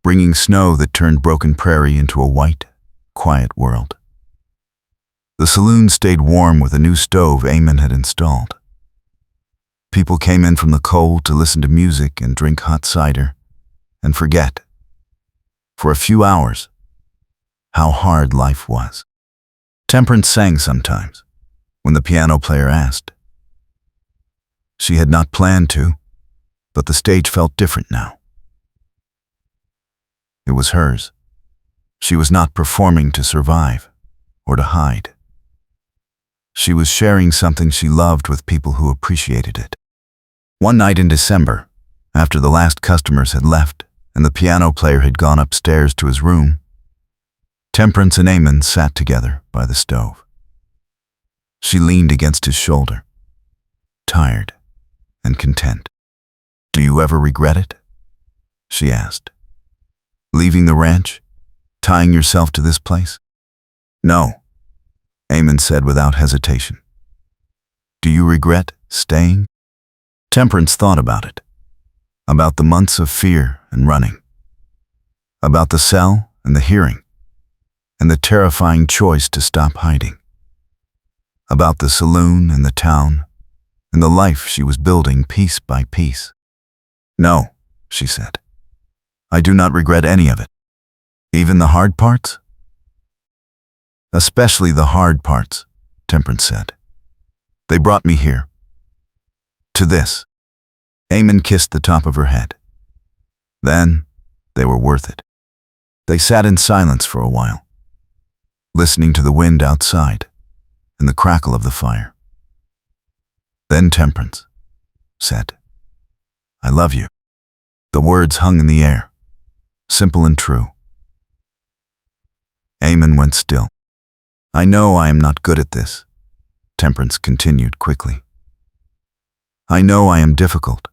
bringing snow that turned Broken Prairie into a white, quiet world. The saloon stayed warm with a new stove Eamon had installed. People came in from the cold to listen to music and drink hot cider and forget, for a few hours, how hard life was. Temperance sang sometimes, when the piano player asked. She had not planned to, but the stage felt different now. It was hers. She was not performing to survive or to hide. She was sharing something she loved with people who appreciated it. One night in December, after the last customers had left and the piano player had gone upstairs to his room, Temperance and Eamon sat together by the stove. She leaned against his shoulder, tired and content. "Do you ever regret it?" she asked. "Leaving the ranch? Tying yourself to this place?" "No," Eamon said without hesitation. "Do you regret staying?" Temperance thought about it, about the months of fear and running, about the cell and the hearing, and the terrifying choice to stop hiding, about the saloon and the town, and the life she was building piece by piece. "No," she said. "I do not regret any of it. Even the hard parts?" "Especially the hard parts," Temperance said. "They brought me here. To this." Eamon kissed the top of her head. Then, they were worth it. They sat in silence for a while, listening to the wind outside and the crackle of the fire. Then Temperance said, "I love you." The words hung in the air, simple and true. Eamon went still. "I know I am not good at this," Temperance continued quickly. "I know I am difficult,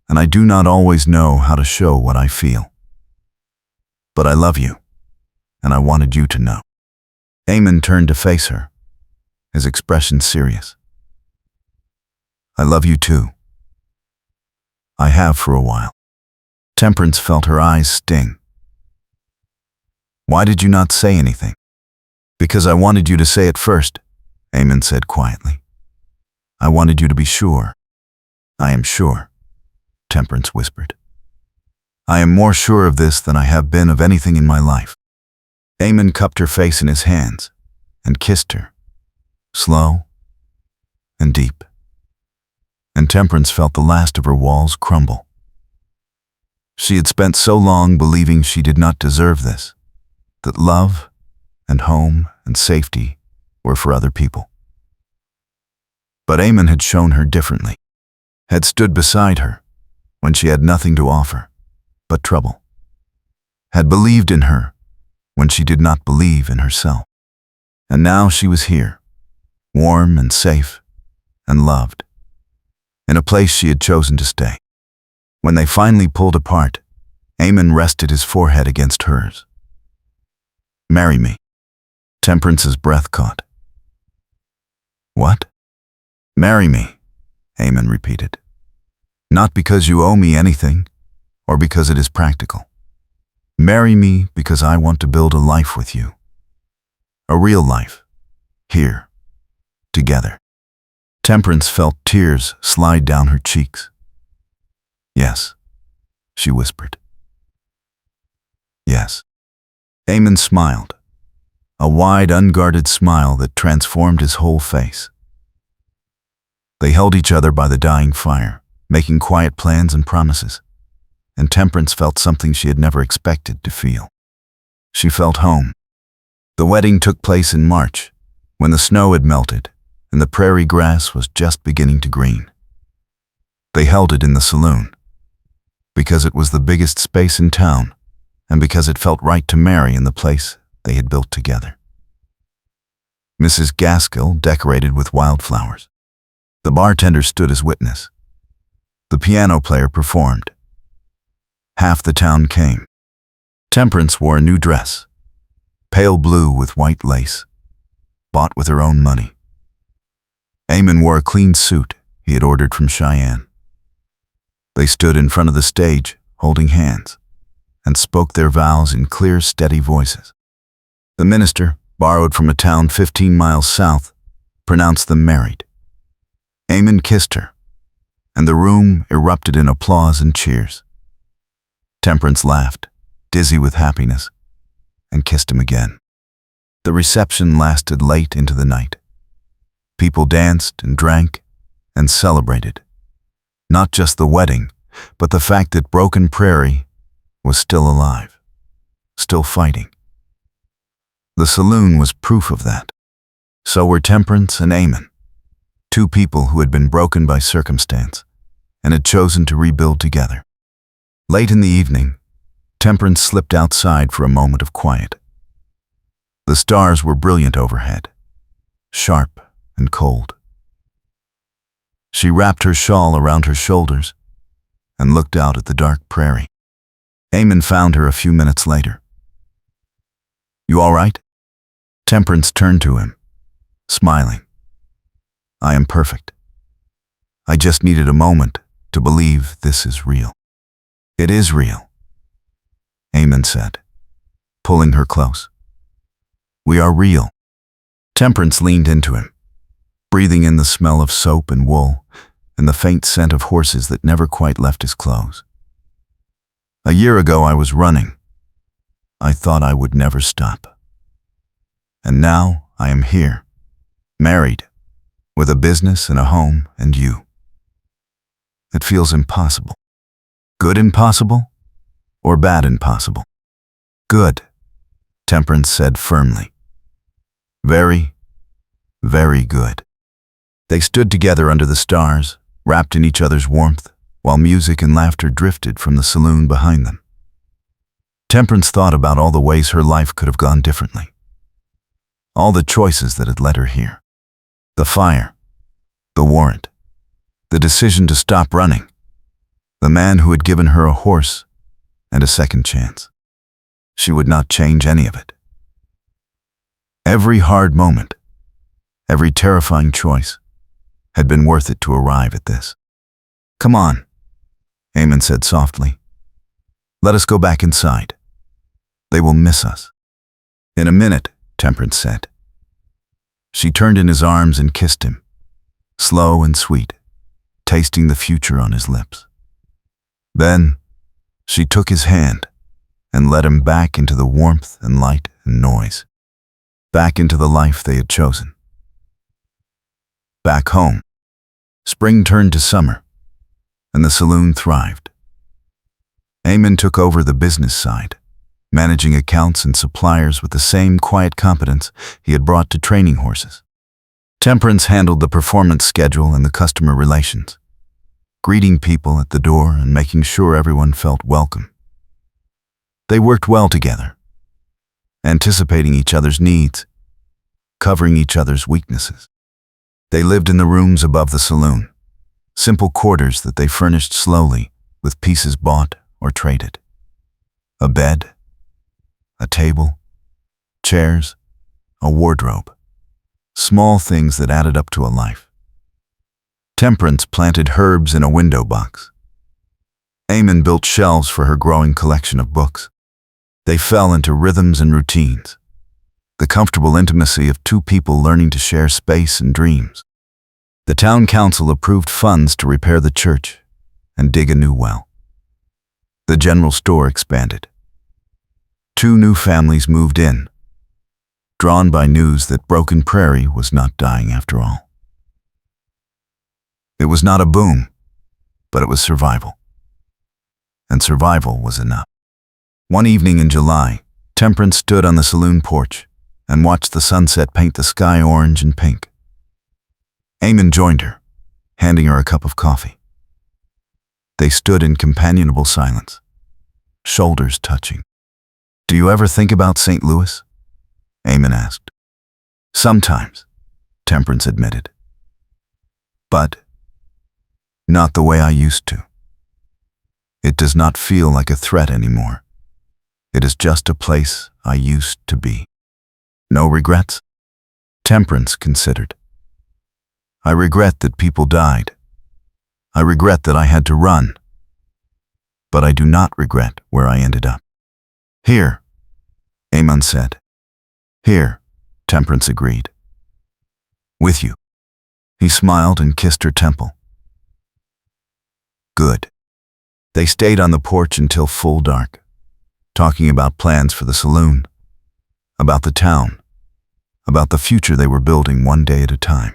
and I do not always know how to show what I feel. But I love you, and I wanted you to know." Eamon turned to face her, his expression serious. "I love you too. I have for a while." Temperance felt her eyes sting. "Why did you not say anything?" "Because I wanted you to say it first," Eamon said quietly. "I wanted you to be sure." "I am sure," Temperance whispered. "I am more sure of this than I have been of anything in my life." Eamon cupped her face in his hands and kissed her, slow and deep. And Temperance felt the last of her walls crumble. She had spent so long believing she did not deserve this, that love and home and safety were for other people. But Eamon had shown her differently, had stood beside her when she had nothing to offer but trouble, had believed in her when she did not believe in herself. And now she was here, warm and safe and loved, in a place she had chosen to stay. When they finally pulled apart, Eamon rested his forehead against hers. "Marry me." Temperance's breath caught. "What?" "Marry me," Eamon repeated. "Not because you owe me anything, or because it is practical. Marry me because I want to build a life with you. A real life. Here. Together." Temperance felt tears slide down her cheeks. "Yes," she whispered. "Yes." Eamon smiled, a wide, unguarded smile that transformed his whole face. They held each other by the dying fire, making quiet plans and promises, and Temperance felt something she had never expected to feel. She felt home. The wedding took place in March, when the snow had melted and the prairie grass was just beginning to green. They held it in the saloon, because it was the biggest space in town, and because it felt right to marry in the place they had built together. Mrs. Gaskell decorated with wildflowers. The bartender stood as witness. The piano player performed. Half the town came. Temperance wore a new dress, pale blue with white lace, bought with her own money. Eamon wore a clean suit he had ordered from Cheyenne. They stood in front of the stage, holding hands, and spoke their vows in clear, steady voices. The minister, borrowed from a town 15 miles south, pronounced them married. Eamon kissed her, and the room erupted in applause and cheers. Temperance laughed, dizzy with happiness, and kissed him again. The reception lasted late into the night. People danced and drank and celebrated. Not just the wedding, but the fact that Broken Prairie was still alive, still fighting. The saloon was proof of that. So were Temperance and Eamon, two people who had been broken by circumstance and had chosen to rebuild together. Late in the evening, Temperance slipped outside for a moment of quiet. The stars were brilliant overhead, sharp and cold. She wrapped her shawl around her shoulders and looked out at the dark prairie. Eamon found her a few minutes later. "You all right?" Temperance turned to him, smiling. "I am perfect. I just needed a moment to believe this is real." "It is real," Eamon said, pulling her close. "We are real." Temperance leaned into him, breathing in the smell of soap and wool and the faint scent of horses that never quite left his clothes. "A year ago I was running. I thought I would never stop. And now I am here, married, with a business and a home and you. It feels impossible. Good impossible or bad impossible?" "Good," Temperance said firmly. "Very, very good." They stood together under the stars, wrapped in each other's warmth, while music and laughter drifted from the saloon behind them. Temperance thought about all the ways her life could have gone differently. All the choices that had led her here. The fire, the warrant, the decision to stop running, the man who had given her a horse and a second chance. She would not change any of it. Every hard moment, every terrifying choice, had been worth it to arrive at this. "Come on," Eamon said softly. "Let us go back inside. They will miss us." "In a minute," Temperance said. She turned in his arms and kissed him, slow and sweet, tasting the future on his lips. Then she took his hand and led him back into the warmth and light and noise, back into the life they had chosen. Back home. Spring turned to summer, and the saloon thrived. Eamon took over the business side, managing accounts and suppliers with the same quiet competence he had brought to training horses. Temperance handled the performance schedule and the customer relations, greeting people at the door and making sure everyone felt welcome. They worked well together, anticipating each other's needs, covering each other's weaknesses. They lived in the rooms above the saloon, simple quarters that they furnished slowly with pieces bought or traded. A bed, a table, chairs, a wardrobe. Small things that added up to a life. Temperance planted herbs in a window box. Eamon built shelves for her growing collection of books. They fell into rhythms and routines, the comfortable intimacy of two people learning to share space and dreams. The town council approved funds to repair the church and dig a new well. The general store expanded. 2 new families moved in, drawn by news that Broken Prairie was not dying after all. It was not a boom, but it was survival. And survival was enough. One evening in July, Temperance stood on the saloon porch and watched the sunset paint the sky orange and pink. Eamon joined her, handing her a cup of coffee. They stood in companionable silence, shoulders touching. "Do you ever think about St. Louis?" Eamon asked. "Sometimes," Temperance admitted. "But not the way I used to. It does not feel like a threat anymore. It is just a place I used to be." "No regrets?" Temperance considered. "I regret that people died. I regret that I had to run. But I do not regret where I ended up." "Here," Eamon said. "Here," Temperance agreed. "With you." He smiled and kissed her temple. "Good." They stayed on the porch until full dark, talking about plans for the saloon, about the town, about the future they were building one day at a time.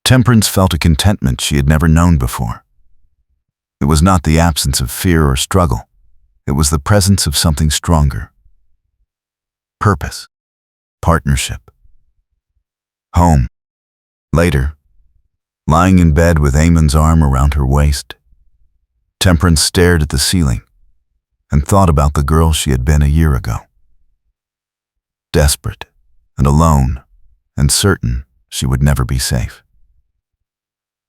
Temperance felt a contentment she had never known before. It was not the absence of fear or struggle. It was the presence of something stronger. Purpose. Partnership. Home. Later, lying in bed with Eamon's arm around her waist, Temperance stared at the ceiling and thought about the girl she had been a year ago. Desperate and alone and certain she would never be safe.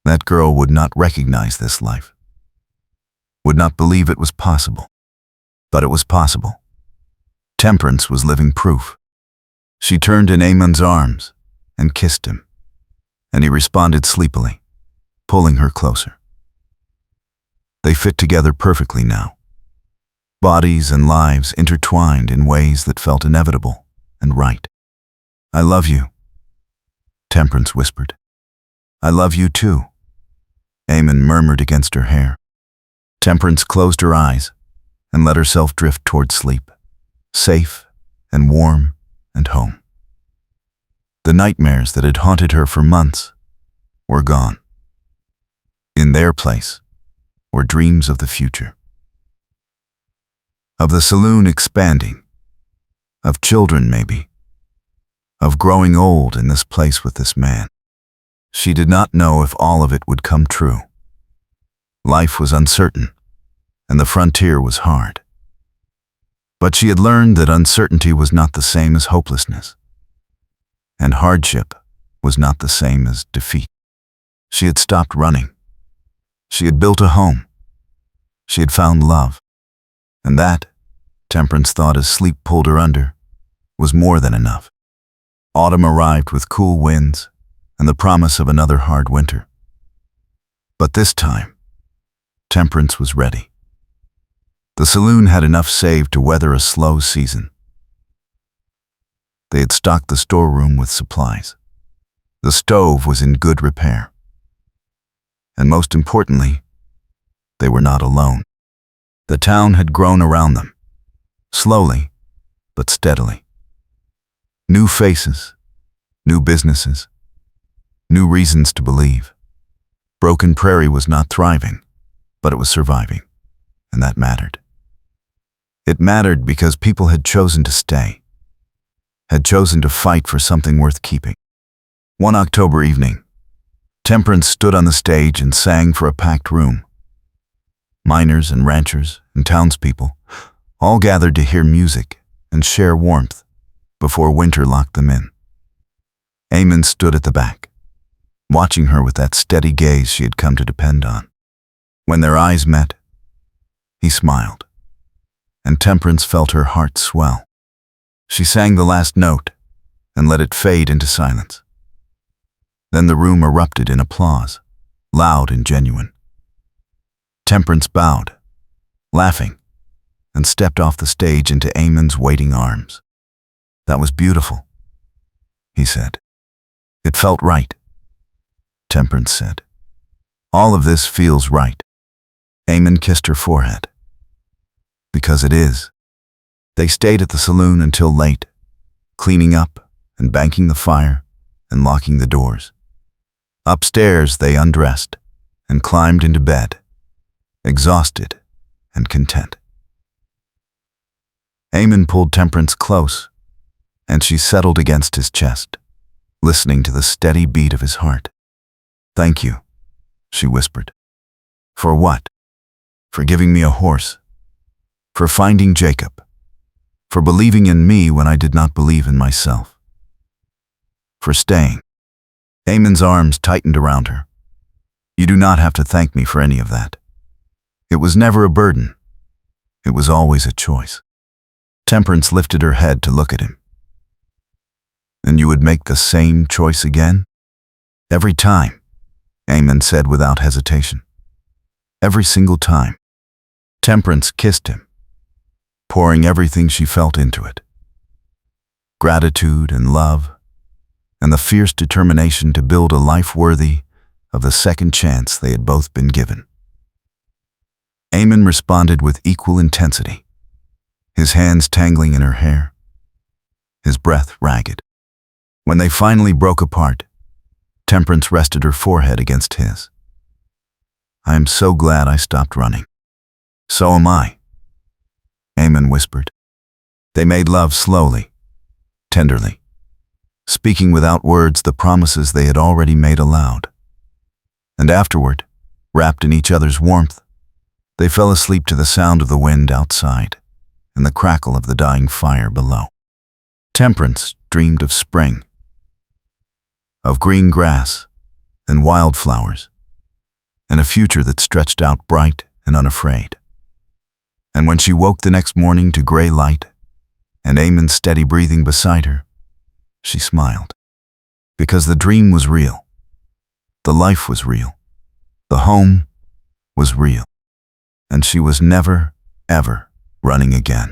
That girl would not recognize this life, would not believe it was possible. But it was possible. Temperance was living proof. She turned in Eamon's arms and kissed him, and he responded sleepily, pulling her closer. They fit together perfectly now, bodies and lives intertwined in ways that felt inevitable and right. "I love you," Temperance whispered. "I love you too," Eamon murmured against her hair. Temperance closed her eyes and let herself drift toward sleep, safe and warm and home. The nightmares that had haunted her for months were gone. In their place were dreams of the future. Of the saloon expanding, of children maybe, of growing old in this place with this man. She did not know if all of it would come true. Life was uncertain, and the frontier was hard. But she had learned that uncertainty was not the same as hopelessness, and hardship was not the same as defeat. She had stopped running. She had built a home. She had found love. And that, Temperance thought as sleep pulled her under, was more than enough. Autumn arrived with cool winds and the promise of another hard winter. But this time, Temperance was ready. The saloon had enough saved to weather a slow season. They had stocked the storeroom with supplies. The stove was in good repair. And most importantly, they were not alone. The town had grown around them, slowly but steadily. New faces, new businesses, new reasons to believe. Broken Prairie was not thriving, but it was surviving, and that mattered. It mattered because people had chosen to stay, had chosen to fight for something worth keeping. One October evening, Temperance stood on the stage and sang for a packed room. Miners and ranchers and townspeople all gathered to hear music and share warmth before winter locked them in. Eamon stood at the back, watching her with that steady gaze she had come to depend on. When their eyes met, he smiled, and Temperance felt her heart swell. She sang the last note and let it fade into silence. Then the room erupted in applause, loud and genuine. Temperance bowed, laughing, and stepped off the stage into Eamon's waiting arms. "That was beautiful," he said. "It felt right," Temperance said. "All of this feels right." Eamon kissed her forehead. "Because it is." They stayed at the saloon until late, cleaning up and banking the fire and locking the doors. Upstairs they undressed and climbed into bed, exhausted and content. Eamon pulled Temperance close, and she settled against his chest, listening to the steady beat of his heart. "Thank you," she whispered. "For what?" "For giving me a horse. For finding Jacob. For believing in me when I did not believe in myself. For staying." Eamon's arms tightened around her. "You do not have to thank me for any of that. It was never a burden. It was always a choice." Temperance lifted her head to look at him. "And you would make the same choice again?" "Every time," Eamon said without hesitation. "Every single time." Temperance kissed him, pouring everything she felt into it. Gratitude and love, and the fierce determination to build a life worthy of the second chance they had both been given. Eamon responded with equal intensity, his hands tangling in her hair, his breath ragged. When they finally broke apart, Temperance rested her forehead against his. "I am so glad I stopped running." "So am I," Eamon whispered. They made love slowly, tenderly, speaking without words the promises they had already made aloud. And afterward, wrapped in each other's warmth, they fell asleep to the sound of the wind outside and the crackle of the dying fire below. Temperance dreamed of spring, of green grass and wildflowers, and a future that stretched out bright and unafraid. And when she woke the next morning to gray light and Eamon's steady breathing beside her, she smiled. Because the dream was real, the life was real, the home was real, and she was never, ever running again.